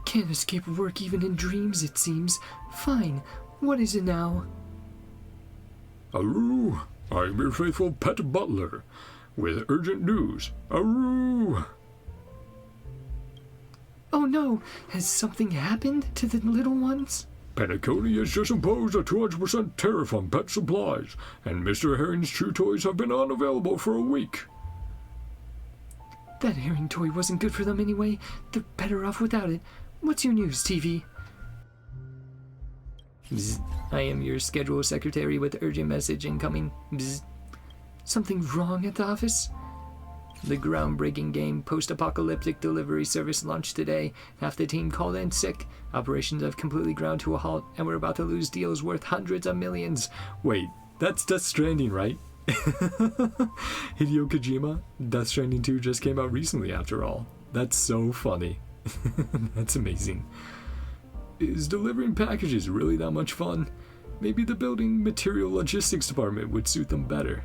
Can't escape work even in dreams, it seems. Fine. What is it now? Aroo! I'm your faithful pet butler. With urgent news. Aroo! Oh no! Has something happened to the little ones? Penacony has just imposed a 200% tariff on pet supplies, and Mr. Herring's chew toys have been unavailable for a week. That herring toy wasn't good for them anyway. They're better off without it. What's your news, TV? Bzz. I am your schedule secretary with urgent message incoming. Bzz. Something wrong at the office? The groundbreaking game post-apocalyptic delivery service launched today. Half the team called in sick. Operations have completely ground to a halt, and we're about to lose deals worth hundreds of millions. Wait, that's Death Stranding, right? Hideo Kojima? Death Stranding 2 just came out recently, after all. That's so funny. That's amazing. Is delivering packages really that much fun? Maybe the building material logistics department would suit them better.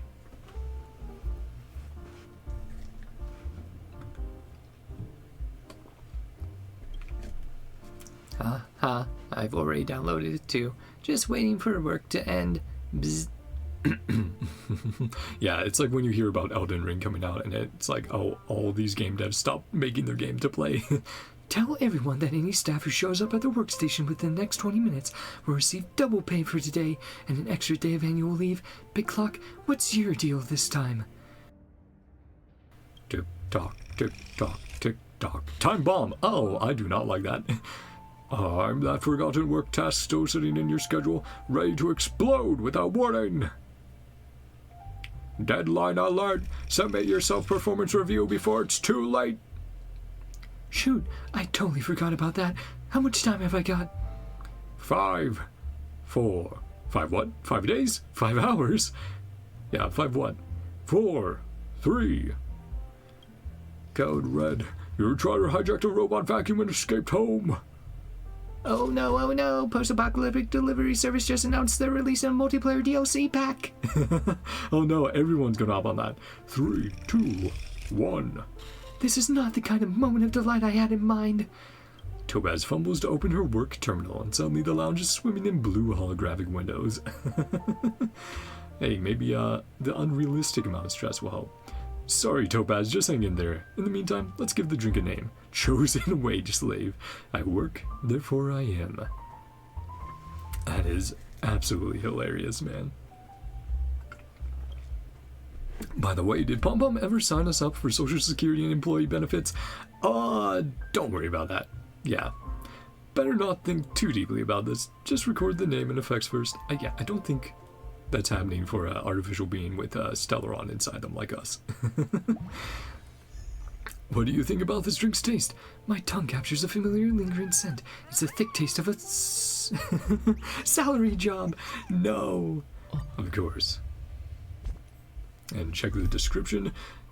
I've already downloaded it too. Just waiting for work to end. Bzz. Yeah, it's like when you hear about Elden Ring coming out and it's like, oh, all these game devs stop making their game to play. Tell everyone that any staff who shows up at the workstation within the next 20 minutes will receive double pay for today and an extra day of annual leave. Big Clock, what's your deal this time? Tick tock, tick tock, tick tock. Time bomb! Oh, I do not like that. I'm that forgotten work task still sitting in your schedule, ready to explode without warning. Deadline alert! Submit your self-performance review before it's too late! Shoot, I totally forgot about that. How much time have I got? 5, 4, 5 what? 5 days? 5 hours? Yeah, 5 what? 4, 3. Code red. Your trotter hijacked a robot vacuum and escaped home. Oh no, post-apocalyptic delivery service just announced their release of a multiplayer DLC pack. Oh no, everyone's gonna hop on that. 3, 2, 1. This is not the kind of moment of delight I had in mind. Topaz fumbles to open her work terminal, and suddenly the lounge is swimming in blue holographic windows. Hey, maybe the unrealistic amount of stress will help. Sorry, Topaz, just hang in there. In the meantime, let's give the drink a name. Chosen wage slave. I work, therefore I am. That is absolutely hilarious, man. By the way, did Pom Pom ever sign us up for Social Security and employee benefits? Don't worry about that. Yeah. Better not think too deeply about this. Just record the name and effects first. Yeah, I don't think that's happening for an artificial being with Stellaron inside them like us. What do you think about this drink's taste? My tongue captures a familiar lingering scent. It's the thick taste of a salary job. No. Of course. And check the description.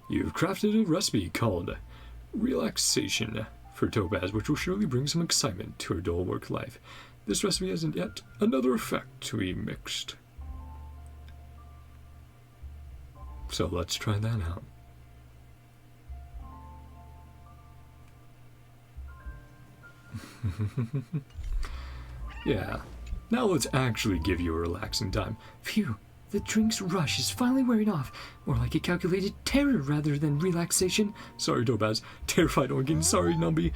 You've crafted a recipe called Relaxation for Topaz, which will surely bring some excitement to her dull work life. This recipe hasn't yet another effect to be mixed. So let's try that out. Yeah, now let's actually give you a relaxing time. Phew, the drink's rush is finally wearing off. More like a calculated terror rather than relaxation. Sorry, Topaz. Terrified Organ. Sorry, Numby.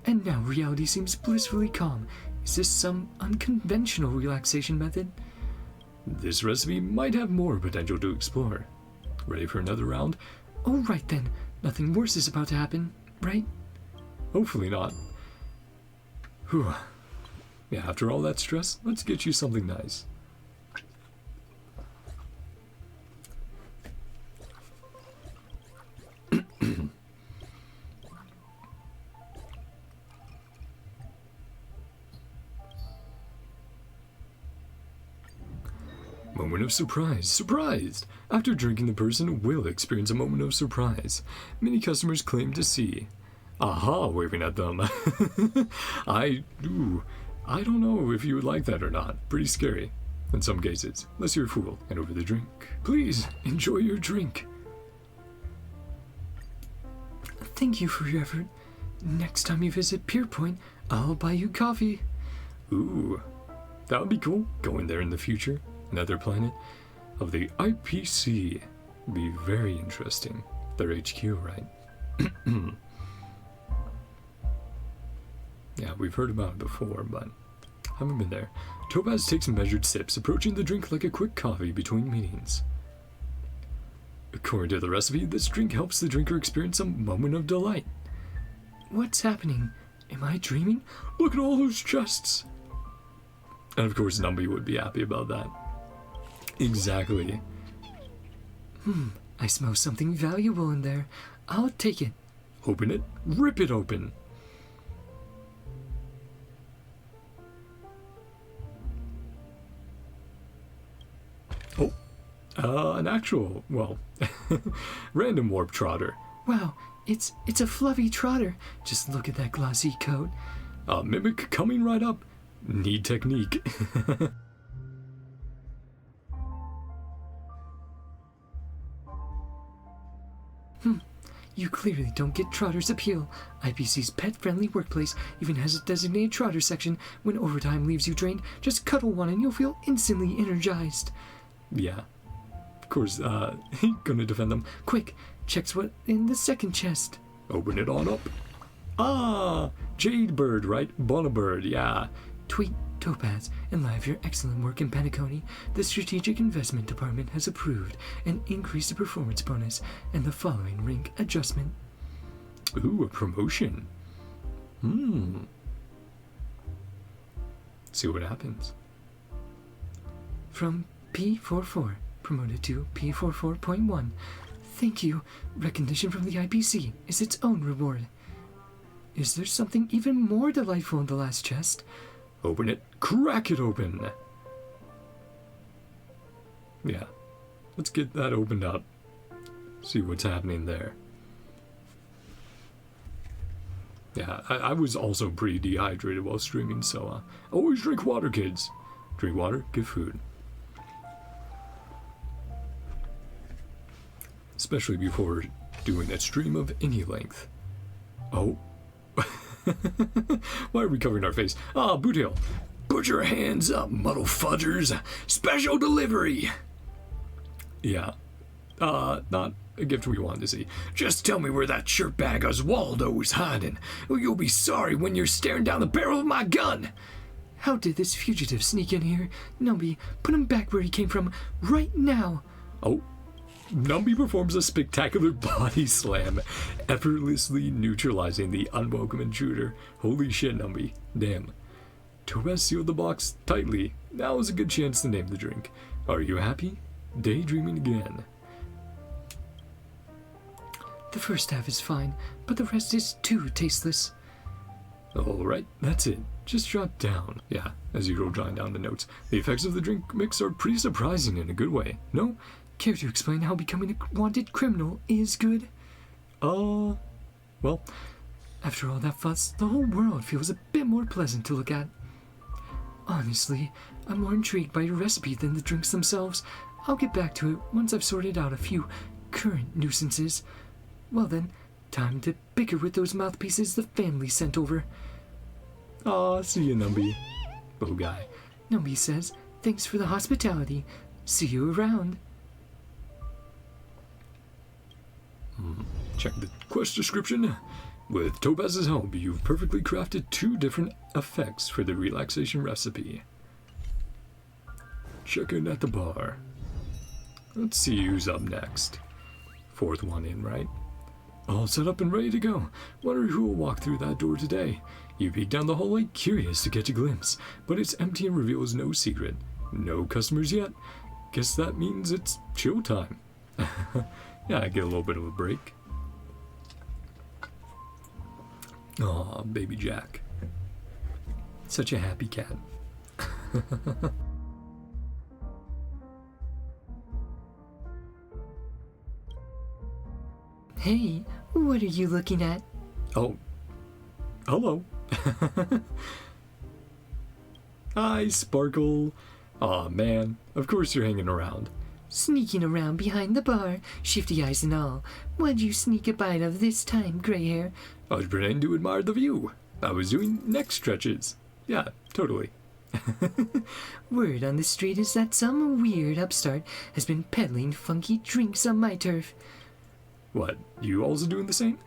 And now reality seems blissfully calm. Is this some unconventional relaxation method? This recipe might have more potential to explore. Ready for another round? All right then. Nothing worse is about to happen, right? Hopefully not. Whew. Yeah, after all that stress, let's get you something nice. Moment of surprise. Surprised! After drinking, the person will experience a moment of surprise. Many customers claim to see. Aha, waving at them. I don't know if you would like that or not. Pretty scary. In some cases. Unless you're a fool. And over the drink. Please, enjoy your drink. Thank you for your effort. Next time you visit Pierpoint, I'll buy you coffee. Ooh, that would be cool. Going there in the future. Another planet of the IPC. Be very interesting. Their HQ, right? Yeah, we've heard about it before, but haven't been there. Topaz takes measured sips, approaching the drink like a quick coffee between meetings. According to the recipe, this drink helps the drinker experience a moment of delight. What's happening? Am I dreaming? Look at all those chests! And of course, Numby would be happy about that. Exactly. I smell something valuable in there. I'll take it. Open it. Rip it open. Oh, an actual, well, random warp trotter. Wow, it's a fluffy trotter. Just look at that glossy coat. A mimic coming right up. Need technique. You clearly don't get Trotter's appeal. IPC's pet-friendly workplace even has a designated Trotter section. When overtime leaves you drained, just cuddle one and you'll feel instantly energized. Yeah. Of course, gonna defend them. Quick, check's what in the second chest. Open it on up. Ah, Jade Bird, right? Bonabird, yeah. Tweet, Topaz, in light of your excellent work in Penacony, the Strategic Investment Department has approved an increased performance bonus and the following rank adjustment. Ooh, a promotion. See what happens. From P44, promoted to P44.1. Thank you. Recognition from the IPC is its own reward. Is there something even more delightful in the last chest? Open it. Crack it open. Yeah. Let's get that opened up. See what's happening there. Yeah, I was also pretty dehydrated while streaming, so always drink water, kids. Drink water, get food. Especially before doing a stream of any length. Oh. Why are we covering our face? Ah, Boot Hill. Put your hands up, muddle fudgers. Special delivery. Yeah. Not a gift we wanted to see. Just tell me where that shirtbag Oswaldo is hiding. Or you'll be sorry when you're staring down the barrel of my gun. How did this fugitive sneak in here? Numby, put him back where he came from right now. Oh. Numby performs a spectacular body slam, effortlessly neutralizing the unwelcome intruder. Holy shit, Numby. Damn. Topaz sealed the box tightly. Now is a good chance to name the drink. Are you happy? Daydreaming again. The first half is fine, but the rest is too tasteless. Alright, that's it. Just drop down. Yeah, as you go drawing down the notes. The effects of the drink mix are pretty surprising in a good way. No? Care to explain how becoming a wanted criminal is good? Well... After all that fuss, the whole world feels a bit more pleasant to look at. Honestly, I'm more intrigued by your recipe than the drinks themselves. I'll get back to it once I've sorted out a few current nuisances. Well then, time to bicker with those mouthpieces the family sent over. Aw, see you, Numby. Little guy. Numby says, thanks for the hospitality. See you around. Check the quest description. With Topaz's help, you've perfectly crafted 2 different effects for the relaxation recipe. Check in at the bar. Let's see who's up next. 4th one in, right? All set up and ready to go. Wonder who will walk through that door today. You peek down the hallway, curious to catch a glimpse, but it's empty and reveals no secret. No customers yet. Guess that means it's chill time. Yeah, I get a little bit of a break. Aw, baby Jack. Such a happy cat. Hey, what are you looking at? Oh. Hello. Hi, Sparkle. Aw, man. Of course you're hanging around. Sneaking around behind the bar, shifty eyes and all. What'd you sneak a bite of this time, gray hair? I was pretending to admire the view. I was doing neck stretches. Yeah, totally. Word on the street is that some weird upstart has been peddling funky drinks on my turf. What, you also doing the same?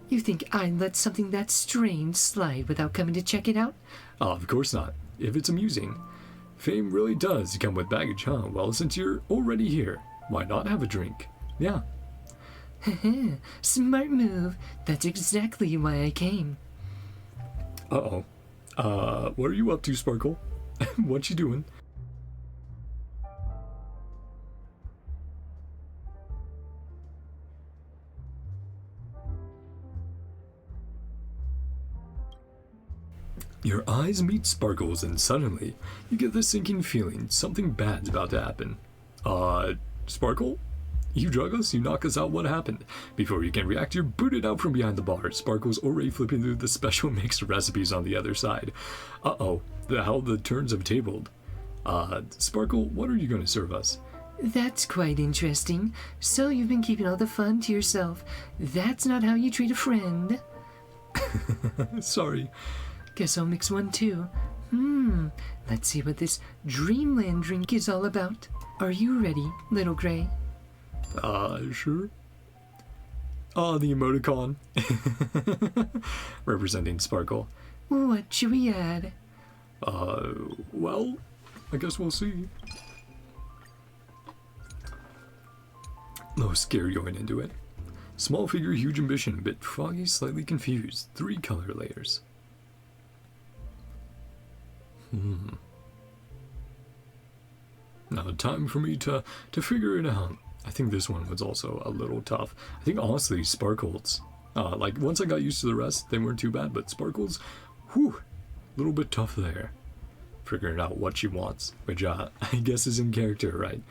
You think I'd let something that strange slide without coming to check it out? Of course not, if it's amusing. Fame really does come with baggage, huh? Well, since you're already here, why not have a drink? Yeah. Smart move. That's exactly why I came. Uh-oh. What are you up to, Sparkle? What you doing? Your eyes meet Sparkle's and suddenly, you get the sinking feeling something bad's about to happen. Sparkle? You drug us, you knock us out, what happened? Before you can react, you're booted out from behind the bar. Sparkle's already flipping through the special mixed recipes on the other side. Uh-oh, how the turns have tabled. Sparkle, what are you going to serve us? That's quite interesting. So you've been keeping all the fun to yourself. That's not how you treat a friend. Sorry. Guess I'll mix one too. Let's see what this dreamland drink is all about. Are you ready, little gray? Sure. The emoticon. Representing Sparkle. What should we add? Well, I guess we'll see. No scare going into it. Small figure, huge ambition, bit foggy, slightly confused. 3 color layers. Now, time for me to figure it out. I think this one was also a little tough. I think, honestly, Sparkles, like, once I got used to the rest, they weren't too bad, but Sparkles, whew, a little bit tough there. Figuring out what she wants, which, I guess is in character, right?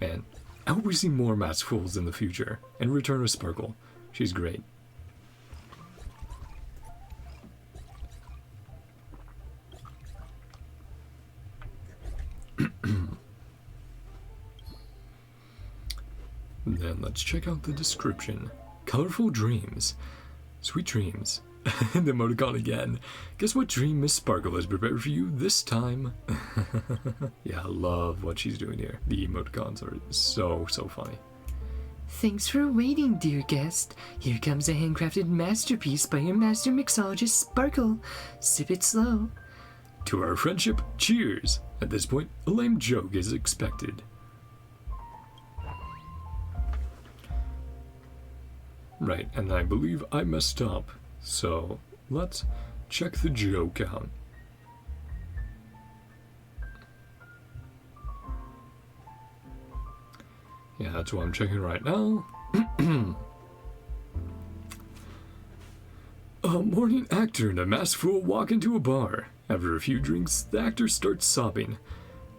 Man, I hope we see more Maskfuls in the future, and return with Sparkle. She's great. Then let's check out the description. Colorful dreams. Sweet dreams. The emoticon again. Guess what dream Miss Sparkle has prepared for you this time? Yeah, I love what she's doing here. The emoticons are so funny. Thanks for waiting, dear guest. Here comes a handcrafted masterpiece by your master mixologist, Sparkle. Sip it slow. To our friendship, cheers! At this point, a lame joke is expected. Right, and I believe I messed up. So, let's check the joke out. Yeah, that's what I'm checking right now. A morning actor and a Maskful walk into a bar. After a few drinks, the actor starts sobbing.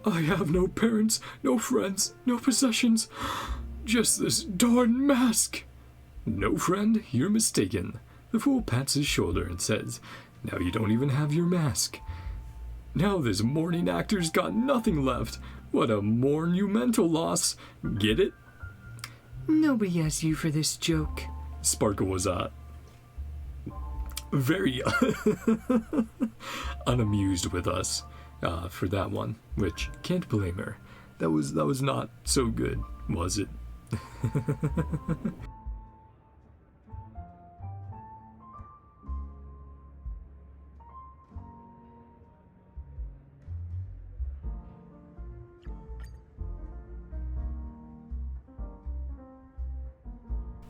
I have no parents, no friends, no possessions. Just this darn mask. No, friend, you're mistaken. The fool pats his shoulder and says, now you don't even have your mask. Now this morning actor's got nothing left. What a monumental loss. Get it? Nobody asked you for this joke. Sparkle was, very unamused with us for that one, which can't blame her. That was not so good, was it?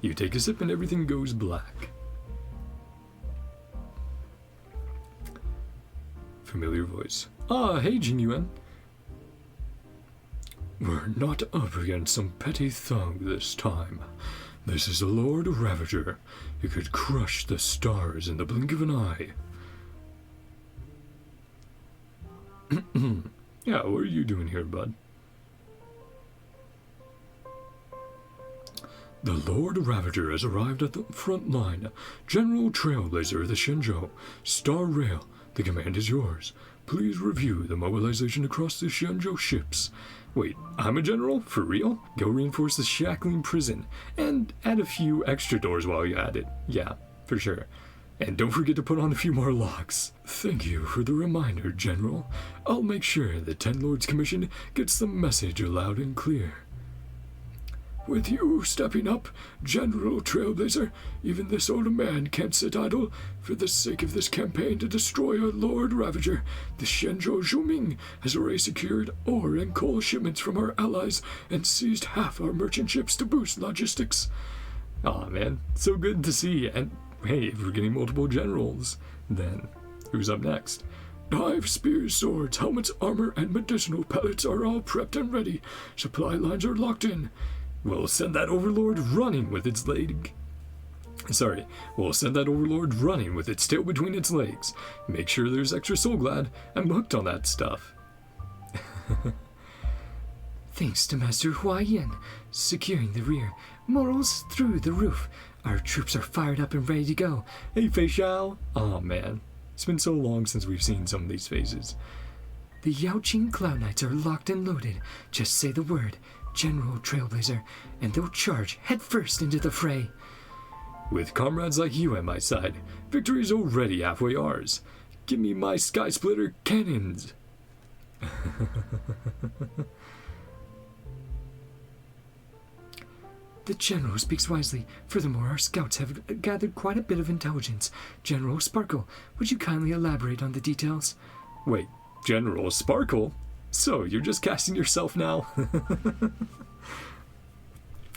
You take a sip and everything goes black. Familiar voice. Ah, hey, Jinyuan. We're not up against some petty thug this time. This is the Lord Ravager. He could crush the stars in the blink of an eye. Yeah, what are you doing here, bud? The Lord Ravager has arrived at the front line. General Trailblazer of the Shenzhou. Starrail, the command is yours. Please review the mobilization across the Shenzhou ships. Wait, I'm a general? For real? Go reinforce the shackling prison. And add a few extra doors while you're at it. Yeah, for sure. And don't forget to put on a few more locks. Thank you for the reminder, General. I'll make sure the Ten Lords Commission gets the message loud and clear. With you stepping up, General Trailblazer, even this old man can't sit idle. For the sake of this campaign to destroy our Lord Ravager, the Shenzhou Zhuming has already secured ore and coal shipments from our allies and seized half our merchant ships to boost logistics. Aw, man, so good to see. And hey, if we're getting multiple generals, then who's up next? Knives, spears, swords, helmets, armor, and medicinal pellets are all prepped and ready. Supply lines are locked in. We'll send that overlord running with its leg. We'll send that overlord running with its tail between its legs. Make sure there's extra soul glad. I'm hooked on that stuff. Thanks to Master Huaiyan, securing the rear. Morals through the roof. Our troops are fired up and ready to go. Hey, Fei Xiao. Aw, man. It's been so long since we've seen some of these faces. The Yaoqing Cloud Knights are locked and loaded. Just say the word, General Trailblazer, and they'll charge headfirst into the fray. With comrades like you at my side, victory is already halfway ours. Give me my Sky Splitter cannons. The General speaks wisely. Furthermore, our scouts have gathered quite a bit of intelligence. General Sparkle, would you kindly elaborate on the details? Wait, General Sparkle? So, you're just casting yourself now?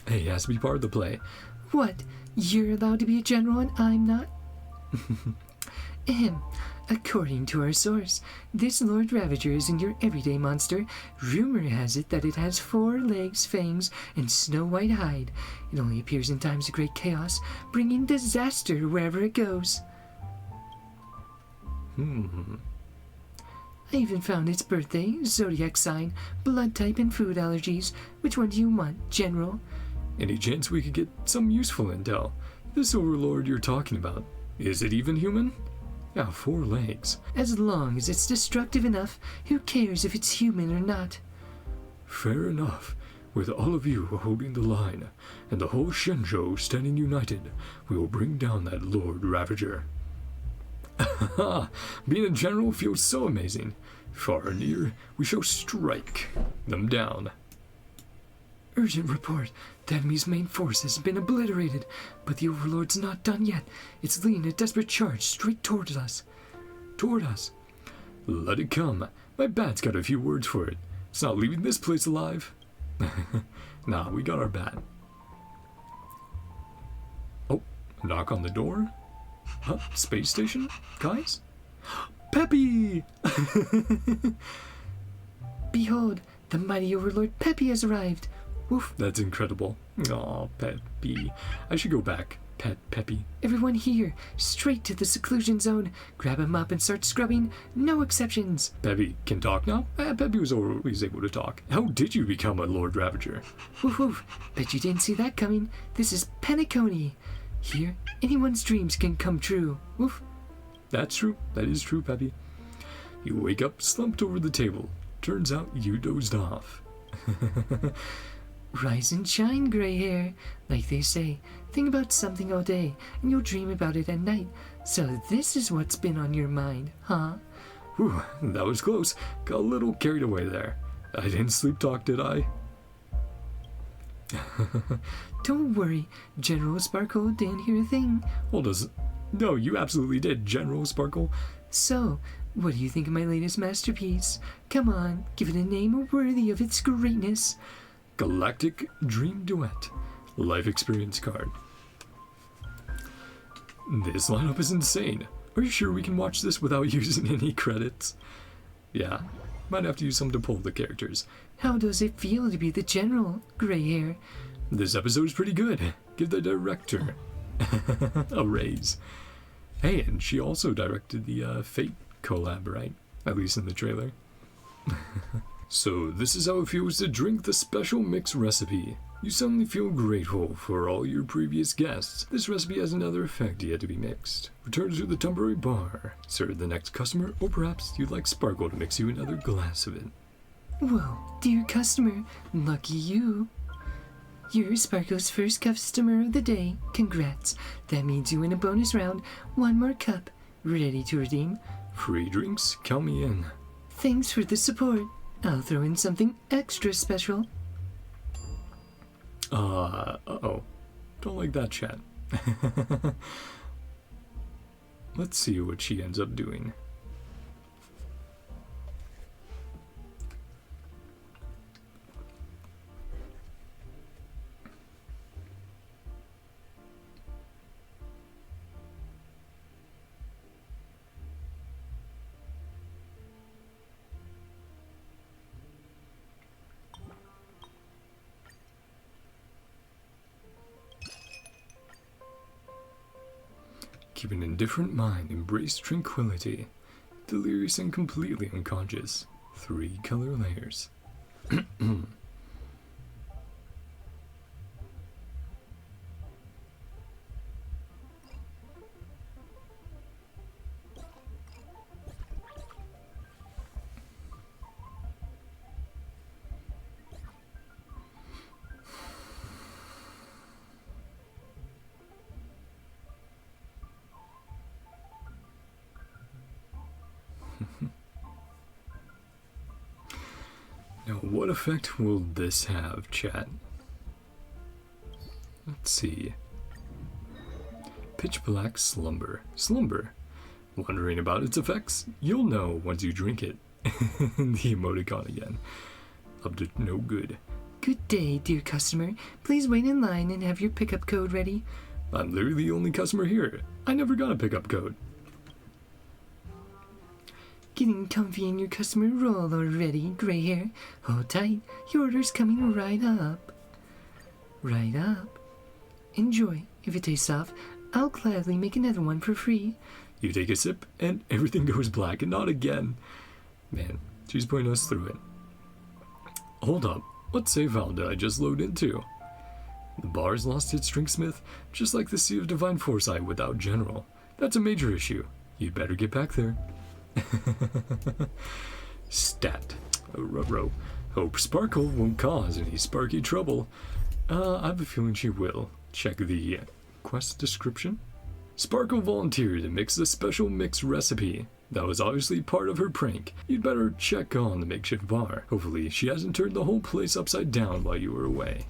Hey, it has to be part of the play. What? You're allowed to be a general and I'm not? According to our source, this Lord Ravager isn't your everyday monster. Rumor has it that it has 4 legs, fangs, and snow-white hide. It only appears in times of great chaos, bringing disaster wherever it goes. I even found its birthday, zodiac sign, blood type, and food allergies. Which one do you want, General? Any chance we could get some useful intel? This overlord you're talking about, is it even human? Yeah, 4 legs. As long as it's destructive enough, who cares if it's human or not? Fair enough. With all of you holding the line, and the whole Shenzhou standing united, we will bring down that Lord Ravager. Being a general feels so amazing. Far and near, we shall strike them down. Urgent report. The enemy's main force has been obliterated, but the Overlord's not done yet. It's leading a desperate charge straight towards us. Toward us. Let it come. My bat's got a few words for it. It's not leaving this place alive. Nah, we got our bat. Oh, knock on the door? Huh? Space station? Guys? Peppy! Behold, the mighty Overlord Peppy has arrived. Woof. That's incredible. Aw, Peppy. I should go back. Pet Peppy. Everyone here, straight to the seclusion zone. Grab a mop and start scrubbing. No exceptions. Peppy can talk now? Peppy was always able to talk. How did you become a Lord Ravager? Woof woof. Bet you didn't see that coming. This is Penacony. Here, anyone's dreams can come true. Woof. That's true. That is true, Peppy. You wake up slumped over the table. Turns out you dozed off. Rise and shine, gray hair. Like they say, think about something all day, and you'll dream about it at night. So this is what's been on your mind, huh? Whew, that was close. Got a little carried away there. I didn't sleep talk, did I? Don't worry, General Sparkle didn't hear a thing. Well, no, you absolutely did, General Sparkle. So, what do you think of my latest masterpiece? Come on, give it a name worthy of its greatness. Galactic Dream Duet. Life Experience card. This lineup is insane. Are you sure we can watch this without using any credits? Yeah, might have to use some to pull the characters. How does it feel to be the General, gray hair? This episode's pretty good. Give the director a raise. Hey, and she also directed the Fate collab, right? At least in the trailer. So this is how it feels to drink the special mix recipe. You suddenly feel grateful for all your previous guests. This recipe has another effect yet to be mixed. Return to the temporary bar. Serve the next customer, or perhaps you'd like Sparkle to mix you another glass of it. Whoa, dear customer, lucky you. You're Sparkle's first customer of the day. Congrats. That means you win a bonus round. 1 more cup. Ready to redeem? Free drinks? Count me in. Thanks for the support. I'll throw in something extra special. Uh-oh. Don't like that, chat. Let's see what she ends up doing. Keep an indifferent mind, embrace tranquility. Delirious and completely unconscious. 3 color layers. Now, what effect will this have, chat? Let's see. Pitch black slumber. Slumber. Wondering about its effects? You'll know once you drink it. The emoticon again. Up to no good. Good day, dear customer. Please wait in line and have your pickup code ready. I'm literally the only customer here. I never got a pickup code. getting comfy in your customer role already, gray hair. Hold tight, your order's coming right up. Right up. Enjoy. If it tastes off, I'll gladly make another one for free. You take a sip, and everything goes black, and not again. Man, she's putting us through it. Hold up, what save file did I just load into? The bar's lost its drinksmith, just like the Sea of Divine Foresight without General. That's a major issue. You'd better get back there. Stat. Ruh-roh. Hope Sparkle won't cause any sparky trouble. I have a feeling she will. Check the quest description. Sparkle volunteered to mix the special mix recipe. That was obviously part of her prank. You'd better check on the makeshift bar. Hopefully she hasn't turned the whole place upside down while you were away.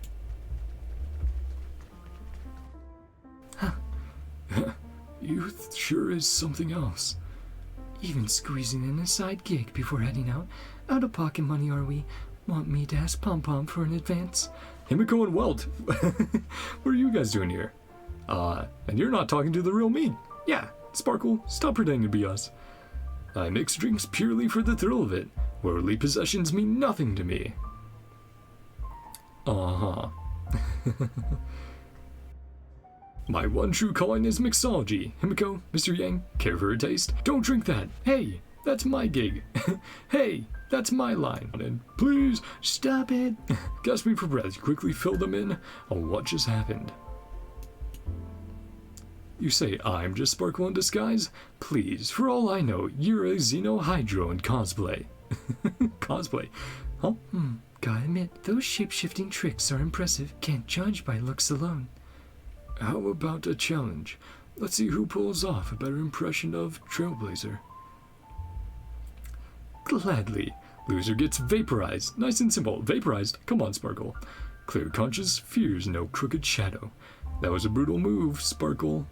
Youth sure is something else. Even squeezing in a side gig before heading out. Out of pocket money, are we? Want me to ask Pom Pom for an advance? Himiko and Welt, what are you guys doing here? And you're not talking to the real me. Yeah, Sparkle, stop pretending to be us. I mix drinks purely for the thrill of it. Worldly possessions mean nothing to me. Uh-huh. My one true calling is mixology. Himiko, Mr. Yang, care for a taste? Don't drink that. Hey, that's my gig. Hey, that's my line. And please, stop it. Gasping for breath, you quickly fill them in on what just happened. You say I'm just Sparkle in disguise? Please, for all I know, you're a Xenohydro in cosplay. Cosplay? Huh? Gotta admit, those shape-shifting tricks are impressive. Can't judge by looks alone. How about a challenge? Let's see who pulls off a better impression of Trailblazer. Gladly. Loser gets vaporized. Nice and simple. Vaporized. Come on, Sparkle. Clear conscience fears no crooked shadow. That was a brutal move, Sparkle.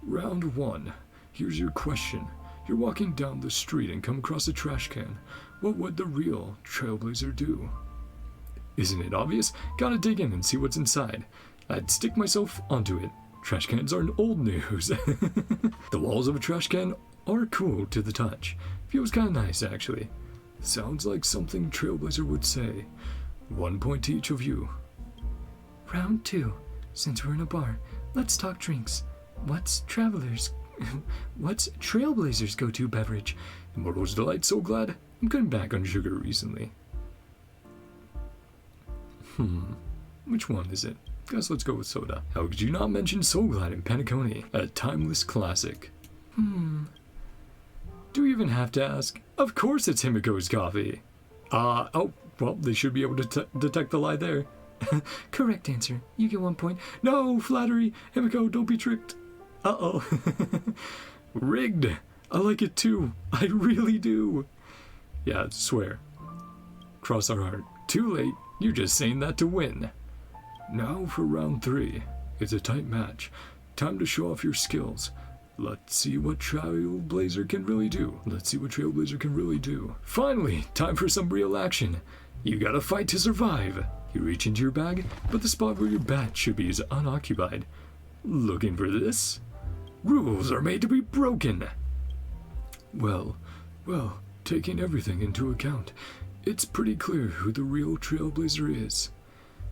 Round 1. Here's your question. You're walking down the street and come across a trash can. What would the real Trailblazer do? Isn't it obvious? Gotta dig in and see what's inside. I'd stick myself onto it. Trash cans aren't old news. The walls of a trash can are cool to the touch. Feels kinda nice, actually. Sounds like something Trailblazer would say. 1 point to each of you. Round 2. Since we're in a bar, let's talk drinks. What's Trailblazer's go-to beverage? Immortal's Delight, so glad. I'm cutting back on sugar recently. Which one is it? Guess let's go with soda. How could you not mention So Glad in Panettone? A timeless classic. Do we even have to ask? Of course it's Himiko's coffee. Oh, well, they should be able to detect the lie there. Correct answer. You get 1 point. No, flattery. Himiko, don't be tricked. Uh-oh. Rigged. I like it too. I really do. Yeah, swear. Cross our heart. Too late. You're just saying that to win. Now for round 3. It's a tight match. Time to show off your skills. Let's see what Trailblazer can really do. Finally, time for some real action. You gotta fight to survive. You reach into your bag, but the spot where your bat should be is unoccupied. Looking for this? Rules are made to be broken. Well, taking everything into account, it's pretty clear who the real Trailblazer is.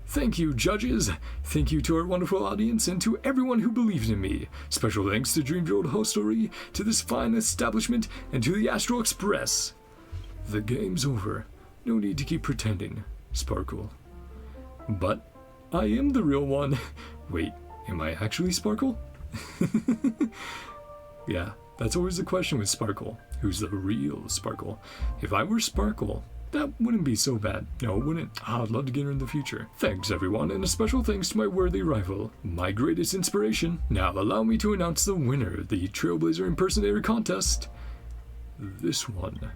Thank you, judges. Thank you to our wonderful audience and to everyone who believed in me. Special thanks to Dreamjolt Hostelry, to this fine establishment, and to the Astral Express. The game's over. No need to keep pretending, Sparkle. But I am the real one. Wait, am I actually Sparkle? Yeah, that's always the question with Sparkle. Who's the real Sparkle? If I were Sparkle, that wouldn't be so bad. No, it wouldn't. I'd love to get her in the future. Thanks, everyone, and a special thanks to my worthy rival, my greatest inspiration. Now allow me to announce the winner of the Trailblazer Impersonator Contest. This one.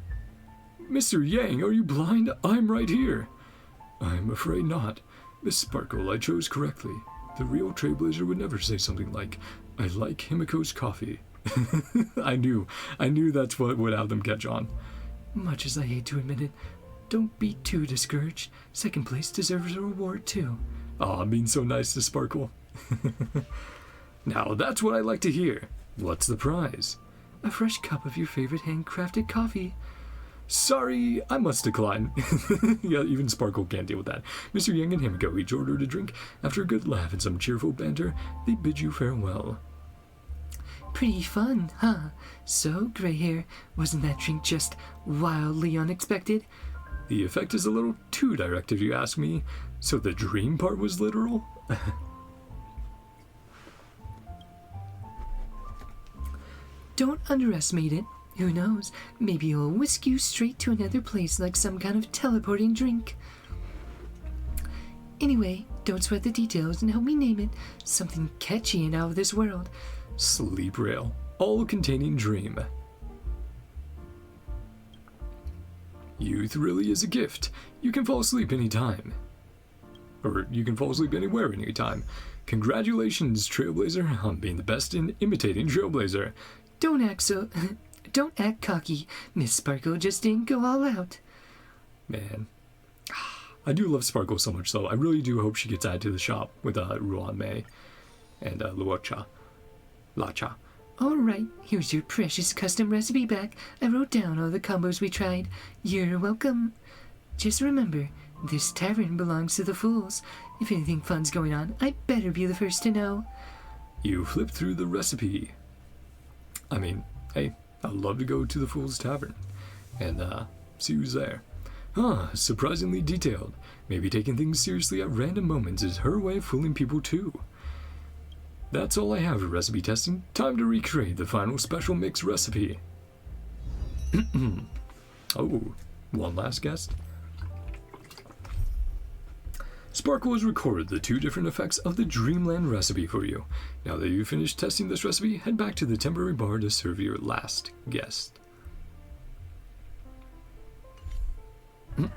Mr. Yang, are you blind? I'm right here. I'm afraid not. Miss Sparkle, I chose correctly. The real Trailblazer would never say something like, I like Himiko's coffee. I knew that's what would have them catch on. Much as I hate to admit it, don't be too discouraged. Second place deserves a reward too. Aw, being so nice to Sparkle. Now that's what I like to hear. What's the prize? a fresh cup of your favorite handcrafted coffee. Sorry, I must decline. Yeah, even Sparkle can't deal with that. Mr. Yang and Himiko each ordered a drink. After a good laugh and some cheerful banter, they bid you farewell. Pretty fun, huh? So, gray hair, wasn't that drink just wildly unexpected? The effect is a little too direct if you ask me. So the dream part was literal? Don't underestimate it. Who knows, maybe it'll whisk you straight to another place like some kind of teleporting drink. Anyway, don't sweat the details and help me name it something catchy and out of this world. Sleep rail, all containing dream. Youth really is a gift. You can fall asleep anytime. Or you can fall asleep anywhere anytime. Congratulations, Trailblazer, on being the best in imitating Trailblazer. Don't act cocky. Miss Sparkle just didn't go all out. Man, I do love Sparkle so much, though. I really do hope she gets added to the shop with Ruan Mei and Luocha. Lacha. Alright, here's your precious custom recipe back. I wrote down all the combos we tried. You're welcome. Just remember, this tavern belongs to the fools. If anything fun's going on, I better be the first to know. You flip through the recipe. I mean, hey, I'd love to go to the Fool's Tavern and see who's there. Surprisingly detailed. Maybe taking things seriously at random moments is her way of fooling people too. That's all I have for recipe testing. Time to recreate the final special mix recipe. Oh, one last guest. Sparkle has recorded the 2 different effects of the Dreamland recipe for you. Now that you've finished testing this recipe, head back to the temporary bar to serve your last guest. Now,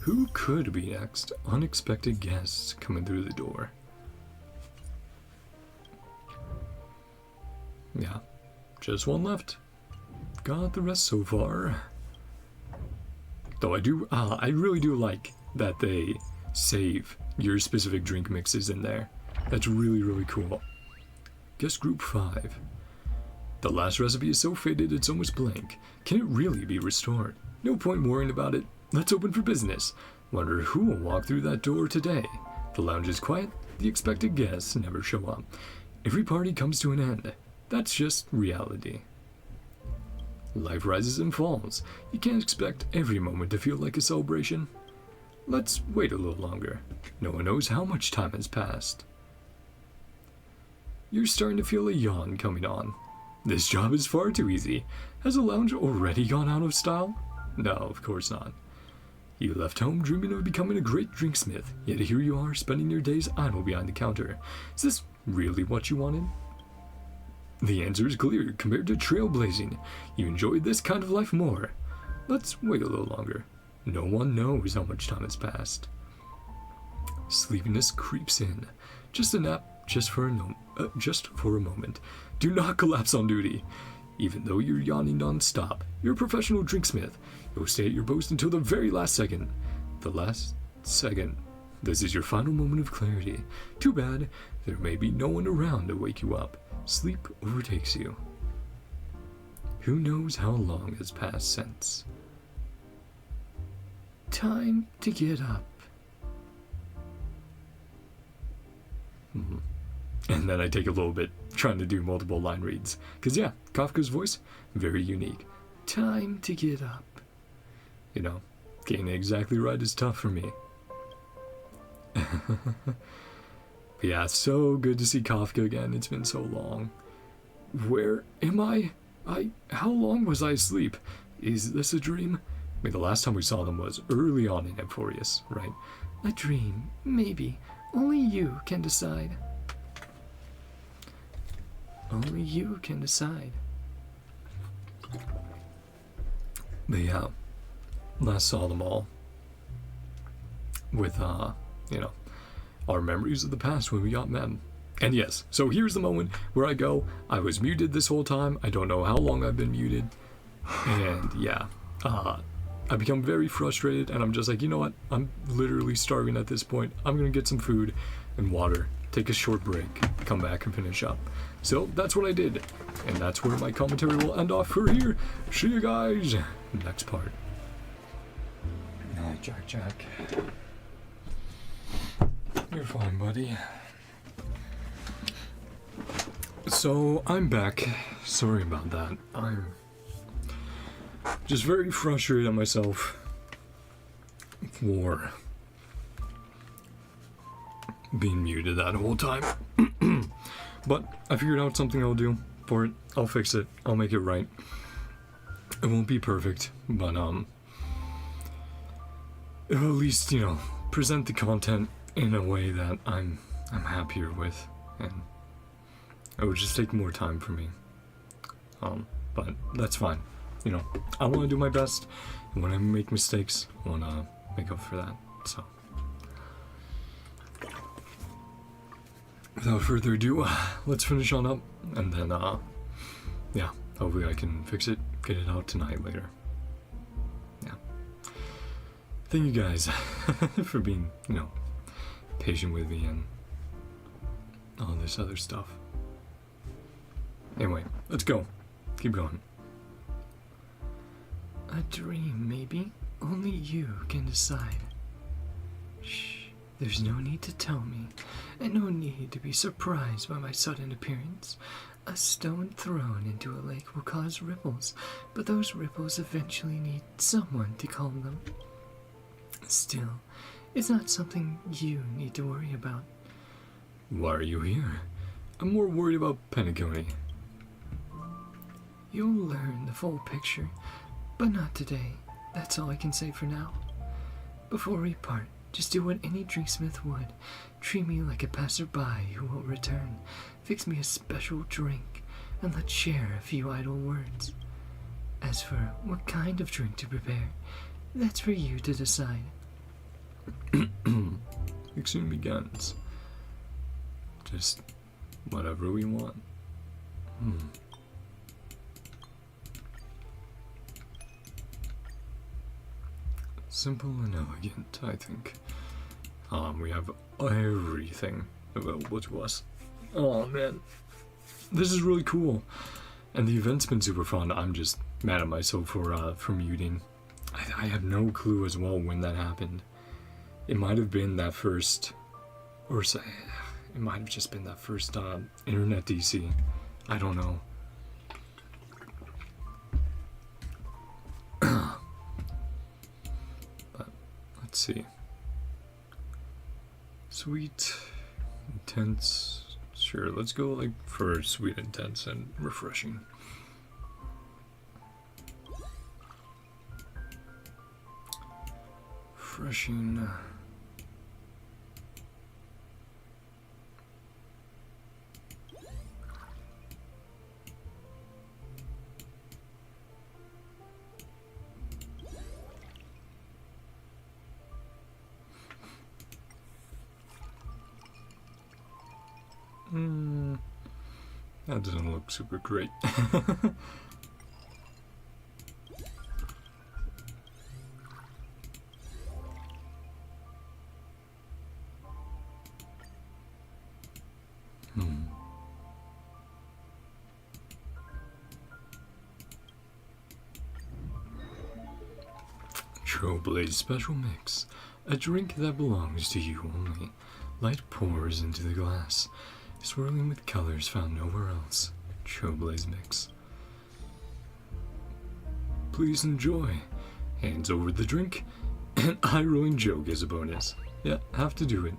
who could be next? Unexpected guests coming through the door. Yeah, just one left. Got the rest so far. Though I really do like that they save your specific drink mixes in there. That's really, really cool. Guest group 5. The last recipe is so faded it's almost blank. Can it really be restored? No point worrying about it. Let's open for business. Wonder who will walk through that door today. The lounge is quiet. The expected guests never show up. Every party comes to an end. That's just reality. Life rises and falls. You can't expect every moment to feel like a celebration. Let's wait a little longer. No one knows how much time has passed. You're starting to feel a yawn coming on. This job is far too easy. Has the lounge already gone out of style? No, of course not. You left home dreaming of becoming a great drinksmith, yet here you are spending your days idle behind the counter. Is this really what you wanted? The answer is clear. Compared to trailblazing, you enjoyed this kind of life more. Let's wait a little longer. No one knows how much time has passed. Sleepiness creeps in. Just a nap, just for a moment. Do not collapse on duty. Even though you're yawning non-stop, you're a professional drinksmith. You'll stay at your post until the very last second. The last second. This is your final moment of clarity. Too bad, there may be no one around to wake you up. Sleep overtakes you. Who knows how long has passed since? Time to get up. And then I take a little bit trying to do multiple line reads. Because yeah, Kafka's voice, very unique. Time to get up. You know, getting it exactly right is tough for me. But yeah, so good to see Kafka again. It's been so long. Where am I? How long was I asleep? Is this a dream? I mean, the last time we saw them was early on in Emphorius, right? A dream, maybe. Only you can decide. Only you can decide. But yeah, last saw them all with, you know, our memories of the past when we got Mem. And yes, so here's the moment where I go, I was muted this whole time. I don't know how long I've been muted. And yeah, I become very frustrated and I'm just like, you know what? I'm literally starving at this point. I'm gonna get some food and water take a short break, come back and finish up. So that's what I did, and that's where my commentary will end off for here. See you guys next part. Alright, Jack. You're fine, buddy. So, I'm back. Sorry about that. I'm just very frustrated at myself for being muted that whole time. But I figured out something I'll do for it. I'll fix it. I'll make it right. It won't be perfect, but it'll at least, you know, present the content in a way that I'm happier with, and it would just take more time for me. But that's fine. You know, I want to do my best, and when I make mistakes, I want to make up for that. So, without further ado, let's finish on up, and then, yeah, hopefully I can fix it, get it out tonight later. Yeah. Thank you guys for being, you know, patient with me and all this other stuff. Anyway, let's go. Keep going. A dream, maybe? Only you can decide. Shh. There's no need to tell me, and no need to be surprised by my sudden appearance. A stone thrown into a lake will cause ripples, but those ripples eventually need someone to calm them. Still, it's not something you need to worry about. Why are you here? I'm more worried about Penacony. You'll learn the full picture, but not today. That's all I can say for now. Before we part, just do what any drinksmith would. Treat me like a passerby who will return. Fix me a special drink, and let's share a few idle words. As for what kind of drink to prepare, that's for you to decide. Mixing begins. Just whatever we want. Simple and elegant, I think. We have everything available to us. Oh man, this is really cool, and the event's been super fun. I'm just mad at myself for muting. I have no clue as well when that happened. It might have been that first, or say, it might have just been that first internet DC. I don't know. But let's see. Sweet, intense. Sure, let's go like for sweet, intense, and refreshing. Refreshing. That doesn't look super great. Trailblaze Special Mix. A drink that belongs to you only. Light pours into the glass, swirling with colors found nowhere else. Trailblaze Mix. Please enjoy. Hands over the drink, and eye-rolling joke as a bonus. Yeah, have to do it.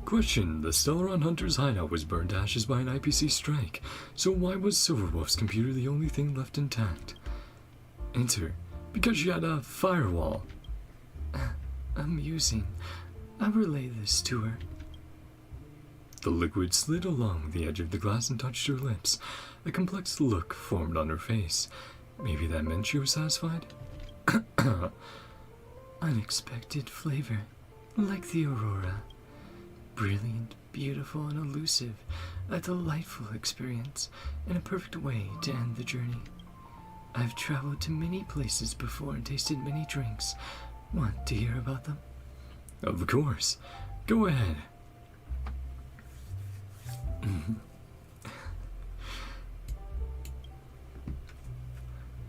Question: the Stellaron Hunter's hideout was burned to ashes by an IPC strike, so why was Silverwolf's computer the only thing left intact? Answer: because she had a firewall. Amusing. I relay this to her. The liquid slid along the edge of the glass and touched her lips. A complex look formed on her face. Maybe that meant she was satisfied? Unexpected flavor, like the aurora. Brilliant, beautiful, and elusive. A delightful experience, and a perfect way to end the journey. I've traveled to many places before and tasted many drinks. Want to hear about them? Of course. Go ahead.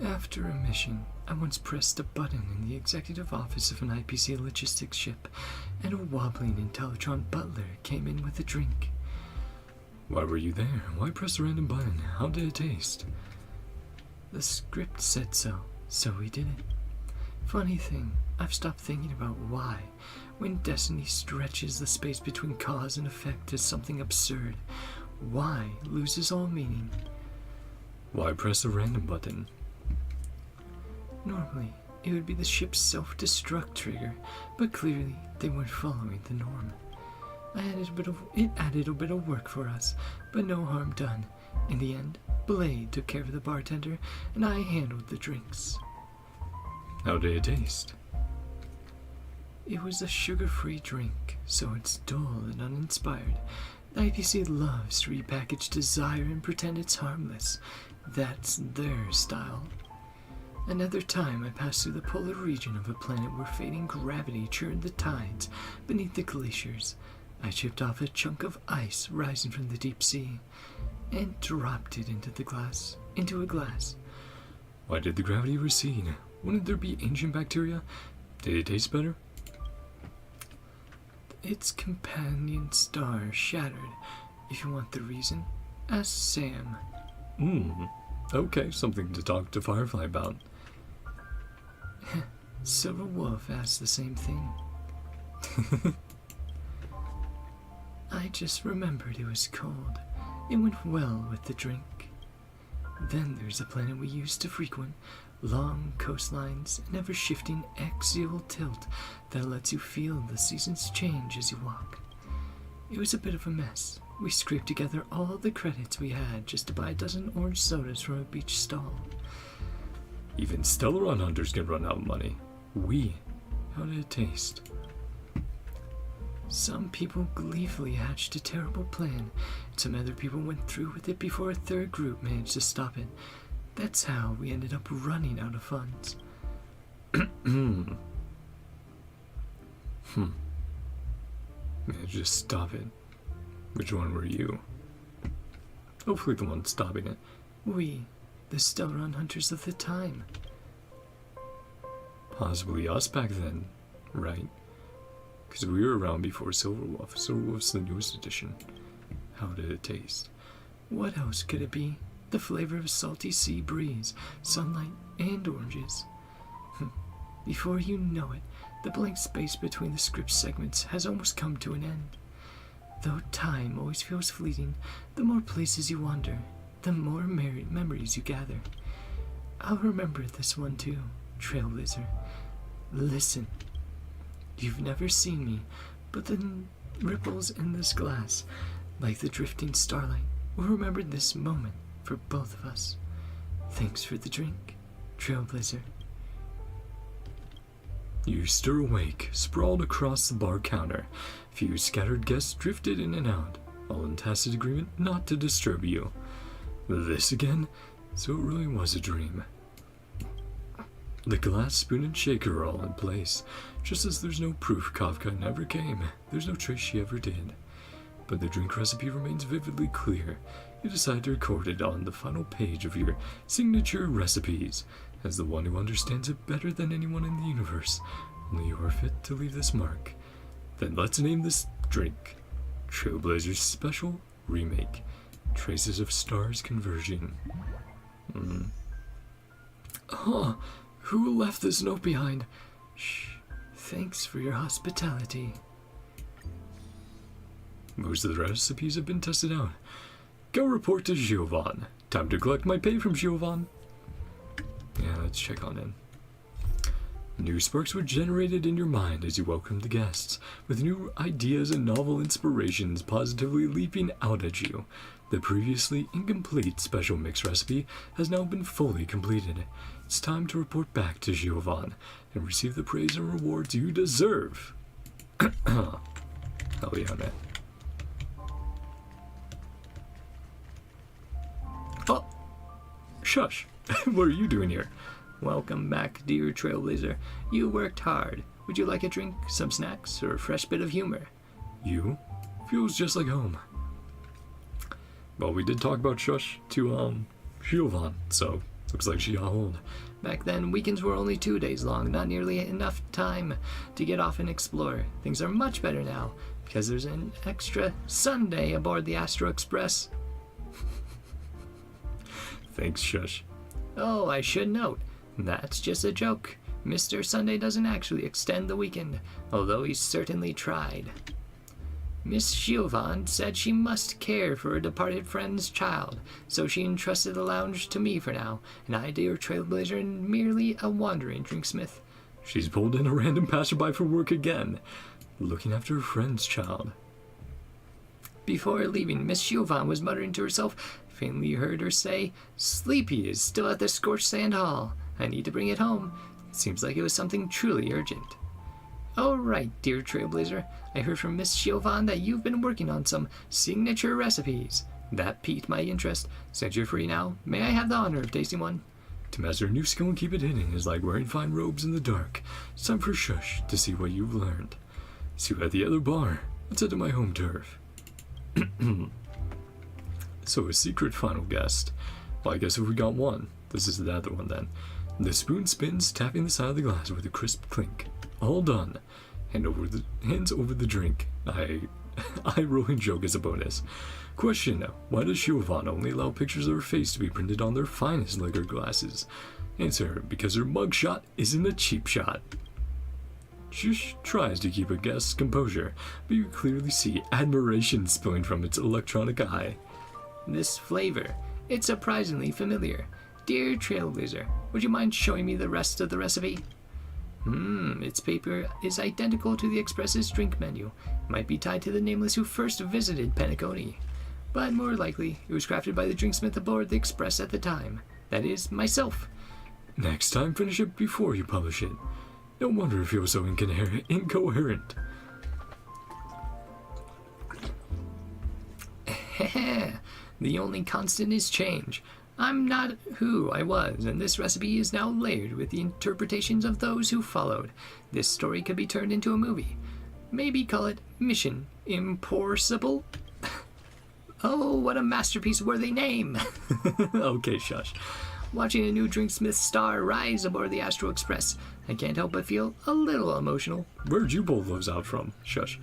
After a mission, I once pressed a button in the executive office of an IPC logistics ship, and a wobbling Intellitron butler came in with a drink. Why were you there? Why press a random button? How did it taste? The script said so, so we did it. Funny thing, I've stopped thinking about why, when destiny stretches the space between cause and effect as something absurd. Why loses all meaning. Why press a random button? Normally, it would be the ship's self-destruct trigger, but clearly they weren't following the norm. It added a bit of work for us, but no harm done. In the end, Blade took care of the bartender, and I handled the drinks. How did it taste? It was a sugar-free drink, so it's dull and uninspired. The IPC loves to repackage desire and pretend it's harmless. That's their style. Another time I passed through the polar region of a planet where fading gravity churned the tides beneath the glaciers. I chipped off a chunk of ice rising from the deep sea and dropped it into a glass. Why did the gravity recede? Wouldn't there be ancient bacteria? Did it taste better? Its companion star shattered. If you want the reason, ask Sam. Okay, something to talk to Firefly about. Silver Wolf asked the same thing. I just remembered it was cold. It went well with the drink. Then there's a planet we used to frequent. Long coastlines, and ever-shifting axial tilt that lets you feel the seasons change as you walk. It was a bit of a mess. We scraped together all the credits we had just to buy a dozen orange sodas from a beach stall. Even Stellaron hunters can run out of money. How did it taste? Some people gleefully hatched a terrible plan, and some other people went through with it before a third group managed to stop it. That's how we ended up running out of funds. Yeah, just stop it. Which one were you? Hopefully the one stopping it. We, the Stellaron hunters of the time. Possibly us back then, right? Because we were around before Silver Wolf. Silver Wolf's the newest edition. How did it taste? What else could it be? The flavor of a salty sea breeze, sunlight, and oranges. Before you know it, the blank space between the script segments has almost come to an end. Though time always feels fleeting, the more places you wander, the more memories you gather. I'll remember this one too, Trailblazer. Listen. You've never seen me, but the ripples in this glass, like the drifting starlight, will remember this moment for both of us. Thanks for the drink, Trailblazer. You stir awake, sprawled across the bar counter. Few scattered guests drifted in and out, all in tacit agreement not to disturb you. This again? So it really was a dream. The glass, spoon, and shaker are all in place, just as there's no proof Kafka never came. There's no trace she ever did. But the drink recipe remains vividly clear. You decide to record it on the final page of your signature recipes, as the one who understands it better than anyone in the universe. Only you are fit to leave this mark. Then let's name this drink Trailblazer's Special Remake. Traces of Stars Conversion. Who left this note behind? Shh. Thanks for your hospitality. Most of the recipes have been tested out. Go report to Giovanni. Time to collect my pay from Giovanni. Yeah, let's check on him. New sparks were generated in your mind as you welcomed the guests, with new ideas and novel inspirations positively leaping out at you. The previously incomplete special mix recipe has now been fully completed. It's time to report back to Giovanni and receive the praise and rewards you deserve. Hell yeah, man. Oh! Shush! What are you doing here? Welcome back, dear Trailblazer. You worked hard. Would you like a drink, some snacks, or a fresh bit of humor? You? Feels just like home. Well, we did talk about Shush to, Shiovan, so looks like she got hold. Back then, weekends were only 2 days long, not nearly enough time to get off and explore. Things are much better now, because there's an extra Sunday aboard the Astro Express. Thanks, Shush. Oh, I should note, that's just a joke. Mr. Sunday doesn't actually extend the weekend, although he's certainly tried. Miss Shiovan said she must care for a departed friend's child, so she entrusted the lounge to me for now, an ideal trailblazer and merely a wandering drinksmith. She's pulled in a random passerby for work again, looking after her friend's child. Before leaving, Miss Shiovan was muttering to herself. Faintly heard her say, "Sleepy is still at the Scorched Sand Hall. I need to bring it home." Seems like it was something truly urgent. "Oh right, dear Trailblazer. I heard from Miss Shiovan that you've been working on some signature recipes. That piqued my interest. Since you're free now, may I have the honor of tasting one?" To master a new skill and keep it hidden is like wearing fine robes in the dark. It's time for Shush to see what you've learned. See you at the other bar. Let's head to my home turf. So a secret final guest. Well, I guess if we got one, this is the other one then. The spoon spins, tapping the side of the glass with a crisp clink. All done. Hands over the drink. I rolling joke as a bonus. Question: why does Shiovan only allow pictures of her face to be printed on their finest liquor glasses? Answer: because her mugshot isn't a cheap shot. Shush tries to keep a guest's composure, but you clearly see admiration spilling from its electronic eye. This flavor, it's surprisingly familiar. Dear Trailblazer, would you mind showing me the rest of the recipe? Its paper is identical to the Express's drink menu. Might be tied to the nameless who first visited Penacony. But more likely, it was crafted by the drinksmith aboard the Express at the time. That is, myself. Next time, finish it before you publish it. No wonder it feels so incoherent. The only constant is change. I'm not who I was, and this recipe is now layered with the interpretations of those who followed. This story could be turned into a movie. Maybe call it Mission Impossible? Oh, what a masterpiece-worthy name! Okay, shush. Watching a new drinksmith star rise aboard the Astro Express, I can't help but feel a little emotional. Where'd you pull those out from? Shush.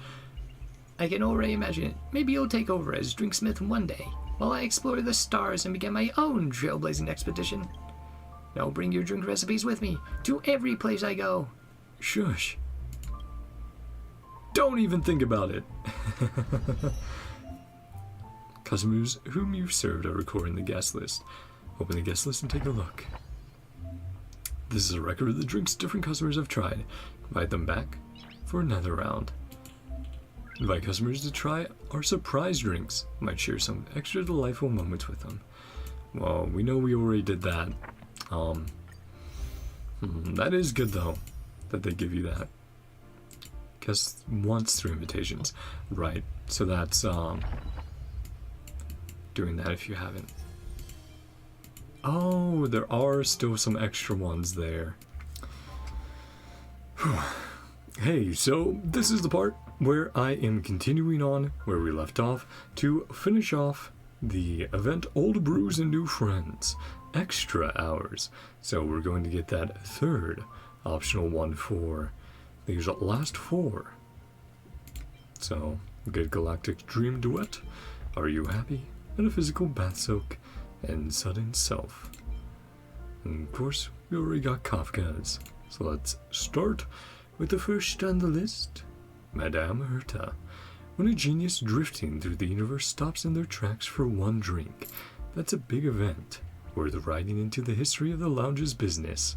I can already imagine it. Maybe you'll take over as drinksmith one day, while I explore the stars and begin my own trailblazing expedition. I'll bring your drink recipes with me to every place I go. Shush. Don't even think about it. Customers whom you've served are recording the guest list. Open the guest list and take a look. This is a record of the drinks different customers have tried. Invite them back for another round. Invite customers to try our surprise drinks. Might share some extra delightful moments with them. Well, we know we already did that. That is good though, that they give you that. Guest wants 3 invitations. Right, so that's doing that if you haven't. Oh, there are still some extra ones there. Hey, so this is the part where I am continuing on where we left off to finish off the event Old Brews and New Friends. Extra hours. So we're going to get that third optional one for these last 4. So, good galactic dream duet. Are you happy? And a physical bath soak. And sudden self. And of course, we already got Kafka's. So let's start with the first on the list. Madame Herta. When a genius drifting through the universe stops in their tracks for one drink, that's a big event, worth writing into the history of the lounge's business.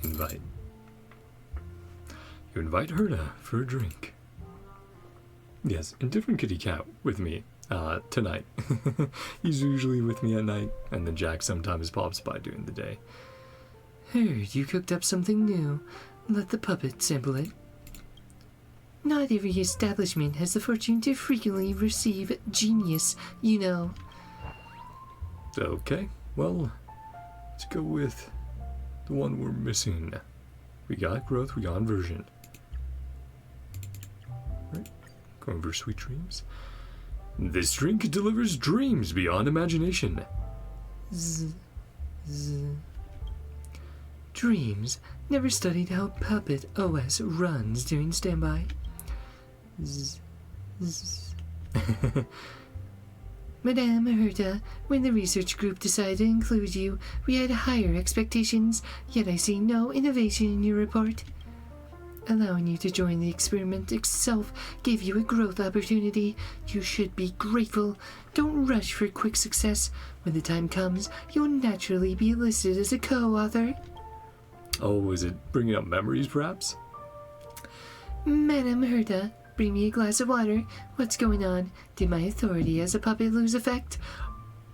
Invite. You invite Herta for a drink. Yes, and different kitty cat with me. Tonight. He's usually with me at night, and then Jack sometimes pops by during the day. Heard you cooked up something new. Let the puppet sample it. Not every establishment has the fortune to frequently receive genius, you know. Okay, well, let's go with the one we're missing. We got growth, we got inversion. Right, going for sweet dreams. This drink delivers dreams beyond imagination. Dreams. Never studied how Puppet OS runs during standby. Madame Herta, when the research group decided to include you, we had higher expectations, yet I see no innovation in your report. Allowing you to join the experiment itself gave you a growth opportunity. You should be grateful. Don't rush for quick success. When the time comes, you'll naturally be listed as a co-author. Oh, is it bringing up memories, perhaps? Madame Herta, bring me a glass of water. What's going on? Did my authority as a puppet lose effect?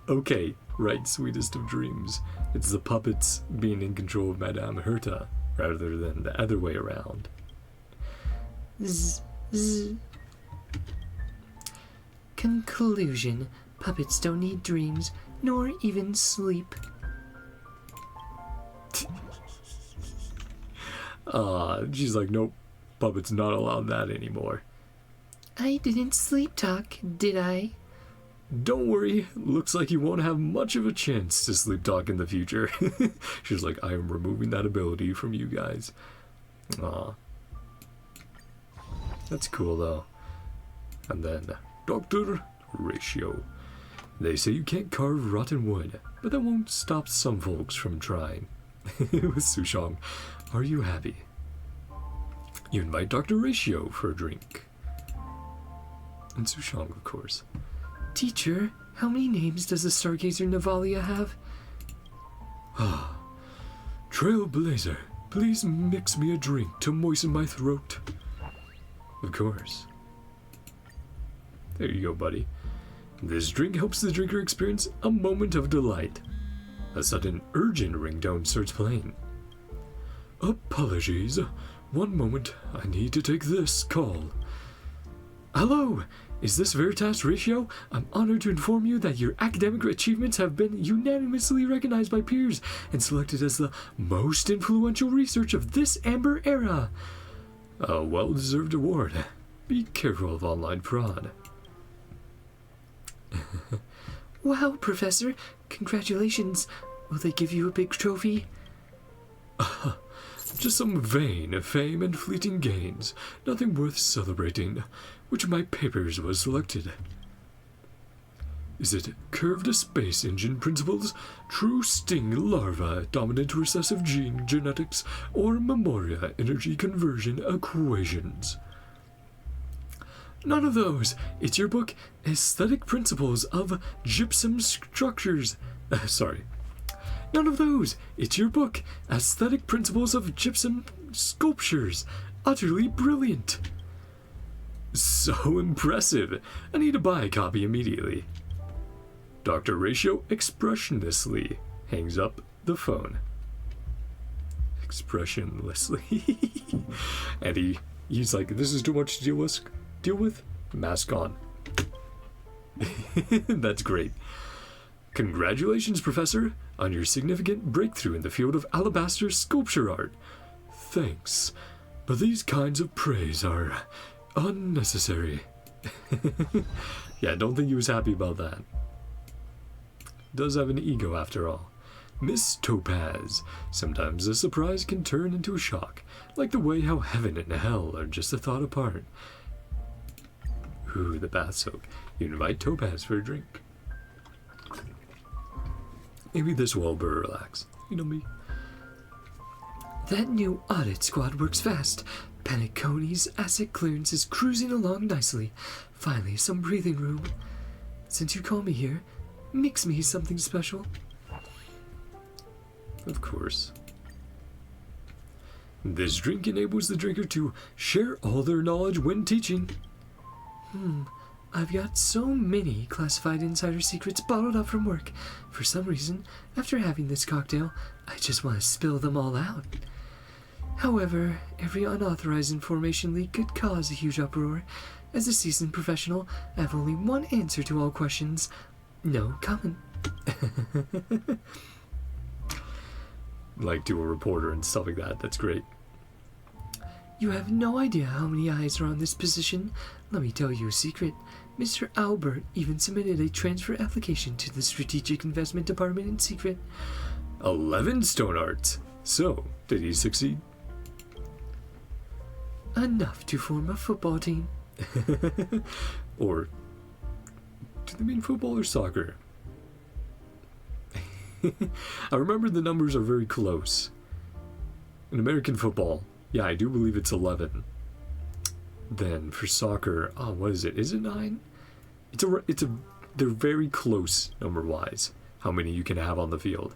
Okay, right, sweetest of dreams. It's the puppets being in control of Madame Herta, rather than the other way around. Conclusion. Puppets don't need dreams, nor even sleep. She's like, nope, puppets not allowed that anymore. I didn't sleep talk, did I? Don't worry, looks like you won't have much of a chance to sleep talk in the future. She's like, I am removing that ability from you guys. Aw. That's cool though. And then, Dr. Ratio. They say you can't carve rotten wood, but that won't stop some folks from trying. With Sushong, are you happy? You invite Dr. Ratio for a drink. And Sushong, of course. Teacher, how many names does the Stargazer Navalia have? Trailblazer, please mix me a drink to moisten my throat. Of course. There you go, buddy. This drink helps the drinker experience a moment of delight. A sudden urgent ringtone starts playing. Apologies. One moment, I need to take this call. Hello, is this Veritas Ratio? I'm honored to inform you that your academic achievements have been unanimously recognized by peers and selected as the most influential research of this Amber era. A well-deserved award. Be careful of online fraud. Wow, Professor, congratulations. Will they give you a big trophy? Just some vain fame and fleeting gains. Nothing worth celebrating. Which of my papers was selected? Is it curved space engine principles, true sting larva, dominant recessive gene genetics, or memoria energy conversion equations? None of those. It's your book, Aesthetic Principles of Gypsum Structures. None of those. It's your book, Aesthetic Principles of Gypsum Sculptures. Utterly brilliant. So impressive. I need to buy a copy immediately. Dr. Ratio expressionlessly hangs up the phone. Expressionlessly. And he's like, this is too much to deal with. Mask on. That's great. Congratulations, Professor, on your significant breakthrough in the field of alabaster sculpture art. Thanks, but these kinds of praise are unnecessary. Yeah, I don't think he was happy about that. Does have an ego after all. Miss Topaz. Sometimes a surprise can turn into a shock, like the way how heaven and hell are just a thought apart. Ooh, the bath soak. You invite Topaz for a drink. Maybe this will help her relax. You know me. That new audit squad works fast. Paniconi's asset clearance is cruising along nicely. Finally, some breathing room. Since you call me here, mix me something special. Of course. This drink enables the drinker to share all their knowledge when teaching. I've got so many classified insider secrets bottled up from work. For some reason, after having this cocktail, I just want to spill them all out. However, every unauthorized information leak could cause a huge uproar. As a seasoned professional, I have only one answer to all questions. No comment. Like to a reporter and stuff like that. That's great. You have no idea how many eyes are on this position. Let me tell you a secret. Mr. Albert even submitted a transfer application to the Strategic Investment Department in secret. 11 stone arts. So, did he succeed? Enough to form a football team. Or, do they mean football or soccer? I remember the numbers are very close. In American football, yeah, I do believe it's 11. Then for soccer, oh, what is it? Is it 9? They're very close number-wise, how many you can have on the field.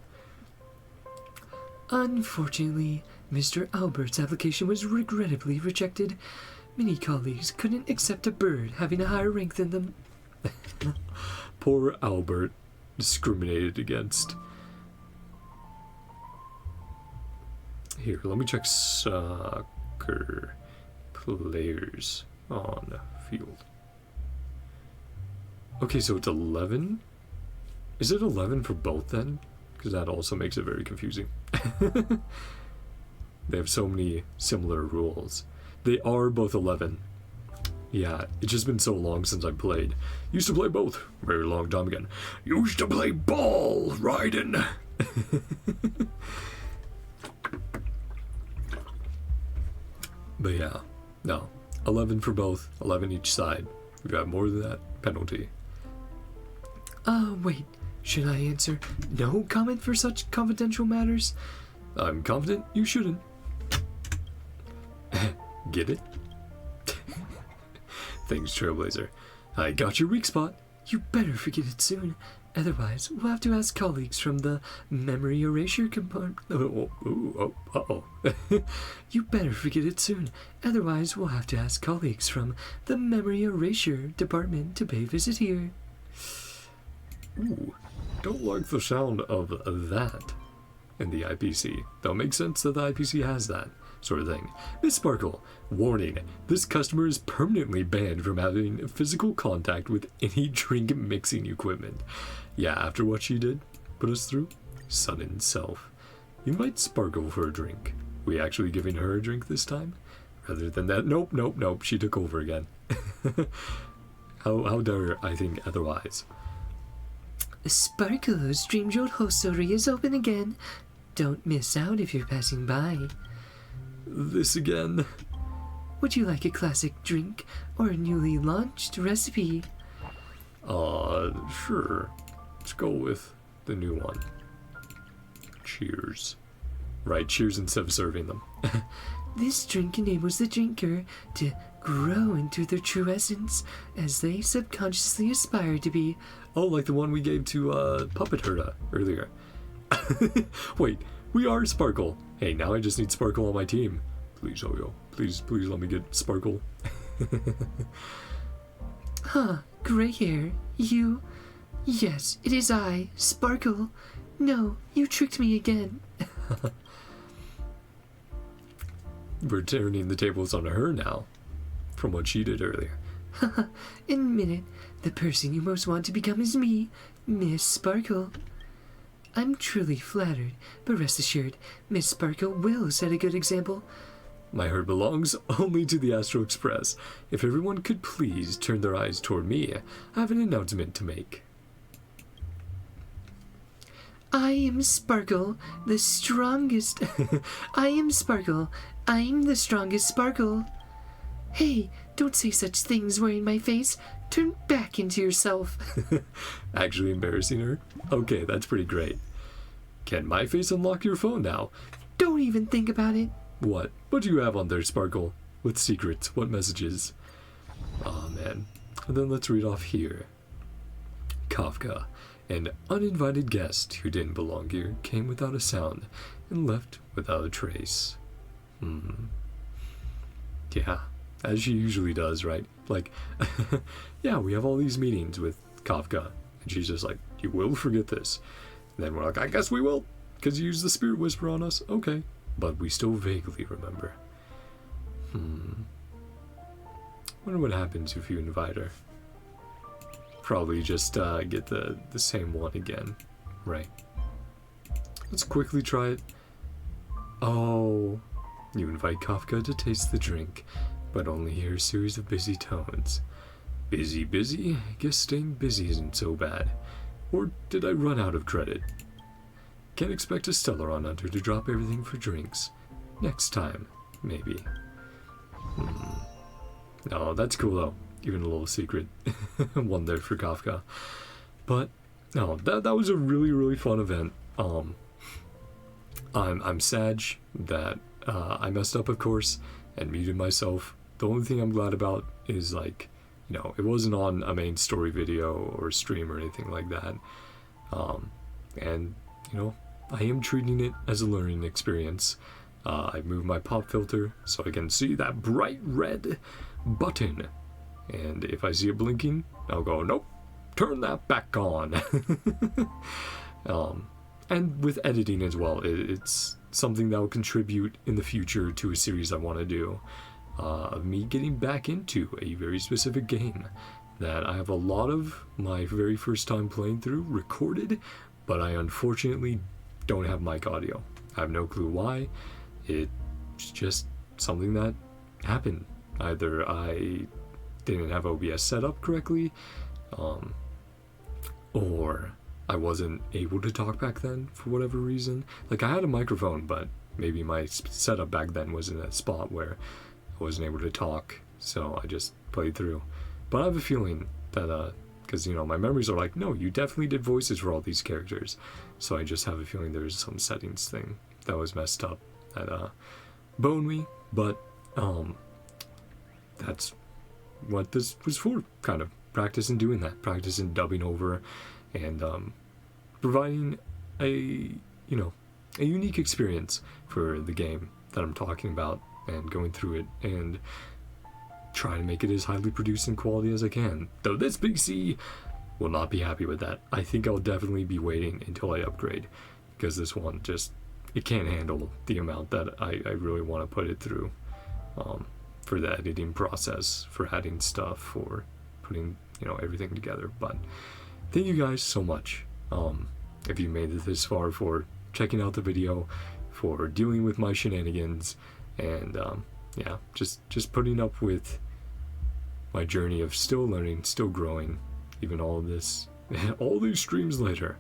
Unfortunately, Mr. Albert's application was regrettably rejected. Many colleagues couldn't accept a bird having a higher rank than them. Poor Albert, discriminated against. Here, let me check soccer players on field. Okay, so it's 11? Is it 11 for both then? Because that also makes it very confusing. They have so many similar rules. They are both 11. Yeah, it's just been so long since I played. Used to play both. Very long time again. Used to play ball riding. But yeah, no. 11 for both, 11 each side. If you have more than that, penalty. Wait. Should I answer no comment for such confidential matters? I'm confident you shouldn't. Get it? Thanks, Trailblazer. I got your weak spot. You better forget it soon. Otherwise, we'll have to ask colleagues from the memory erasure compartment. Uh-oh. You better forget it soon. Otherwise, we'll have to ask colleagues from the memory erasure department to pay a visit here. Ooh, don't like the sound of that in the IPC. Though it makes sense that the IPC has that sort of thing. Miss Sparkle, warning, this customer is permanently banned from having physical contact with any drink mixing equipment. Yeah, after what she did, put us through, sudden self. Invite Sparkle for a drink. We actually giving her a drink this time? Rather than that, nope, she took over again. How dare I think otherwise? Sparkle's Dream Jolt Hostelry is open again. Don't miss out if you're passing by. This again? Would you like a classic drink or a newly launched recipe? Sure. Let's go with the new one. Cheers. Right, cheers instead of serving them. This drink enables the drinker to grow into their true essence as they subconsciously aspire to be. Oh, like the one we gave to Puppet Herda earlier. Wait, we are Sparkle. Hey, now I just need Sparkle on my team. Please, Oyo. Please let me get Sparkle. Huh, gray hair. You? Yes, it is I, Sparkle. No, you tricked me again. We're turning the tables on her now, from what she did earlier. In a minute, the person you most want to become is me, Miss Sparkle. I'm truly flattered, but rest assured, Miss Sparkle will set a good example. My heart belongs only to the Astro Express. If everyone could please turn their eyes toward me, I have an announcement to make. I am Sparkle, the strongest. I am Sparkle. I'm the strongest Sparkle. Hey, don't say such things wearing my face. Turn back into yourself. Actually embarrassing her? Okay, that's pretty great. Can my face unlock your phone now? Don't even think about it. What? What do you have on there, Sparkle? What secrets? What messages? Aw, man. And then let's read off here. Kafka, an uninvited guest who didn't belong here, came without a sound and left without a trace. Yeah, as she usually does, right? Like, yeah, we have all these meetings with Kafka, and she's just like, you will forget this. And then we're like, I guess we will, because you used the Spirit Whisper on us. Okay. But we still vaguely remember. Wonder what happens if you invite her. Probably just get the same one again, right? Let's quickly try it. Oh, you invite Kafka to taste the drink, but only hear a series of busy tones. Busy, busy. Guess staying busy isn't so bad. Or did I run out of credit? Can't expect a Stellaron Hunter to drop everything for drinks. Next time, maybe. Oh, that's cool though. Even a little secret. One there for Kafka. But, no, that was a really, really fun event. I'm sad that I messed up, of course, and muted myself. The only thing I'm glad about is, like, you know, it wasn't on a main story video or stream or anything like that. And, you know, I am treating it as a learning experience. I moved my pop filter so I can see that bright red button. And if I see it blinking, I'll go, nope, turn that back on. And with editing as well, it's something that will contribute in the future to a series I want to do. Of me getting back into a very specific game that I have a lot of my very first time playing through recorded, but I unfortunately don't have mic audio. I have no clue why. It's just something that happened. Either I didn't have OBS set up correctly, or I wasn't able to talk back then for whatever reason. Like, I had a microphone, but maybe my setup back then was in a spot where I wasn't able to talk, so I just played through. But I have a feeling that, because, you know, my memories are like, no, you definitely did voices for all these characters. So I just have a feeling there's some settings thing that was messed up that boned me, but that's what this was for, kind of. Practice in doing that, practice in dubbing over, and providing a, you know, a unique experience for the game that I'm talking about, and going through it and trying to make it as highly produced and quality as I can. Though this PC will not be happy with that. I think I'll definitely be waiting until I upgrade, because this one just, it can't handle the amount that I really want to put it through, for the editing process, for adding stuff, for putting, you know, everything together. But thank you guys so much, if you made it this far, for checking out the video, for dealing with my shenanigans, and yeah, just putting up with my journey of still learning, still growing, even all of this, all these streams later.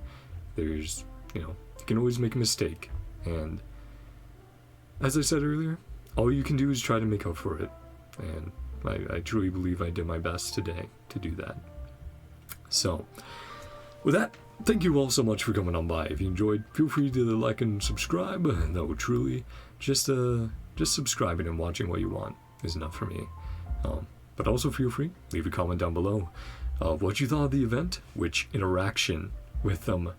There's, you know, you can always make a mistake, and as I said earlier, all you can do is try to make up for it, and I truly believe I did my best today to do that. So, with that, thank you all so much for coming on by. If you enjoyed, feel free to like and subscribe. That would truly, just subscribing and watching what you want is enough for me. But also feel free, leave a comment down below of what you thought of the event, which interaction with them,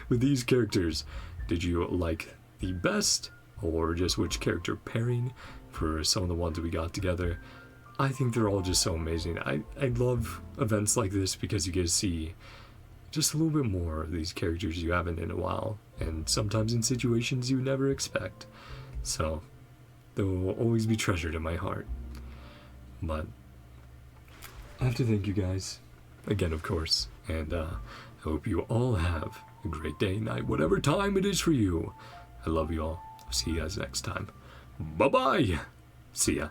with these characters, did you like the best, or just which character pairing for some of the ones we got together. I think they're all just so amazing. I love events like this because you get to see just a little bit more of these characters you haven't in a while, and sometimes in situations you never expect. So they will always be treasured in my heart. But I have to thank you guys again, of course, and I hope you all have a great day, night, whatever time it is for you. I love you all. I'll see you guys next time. Bye bye. See ya.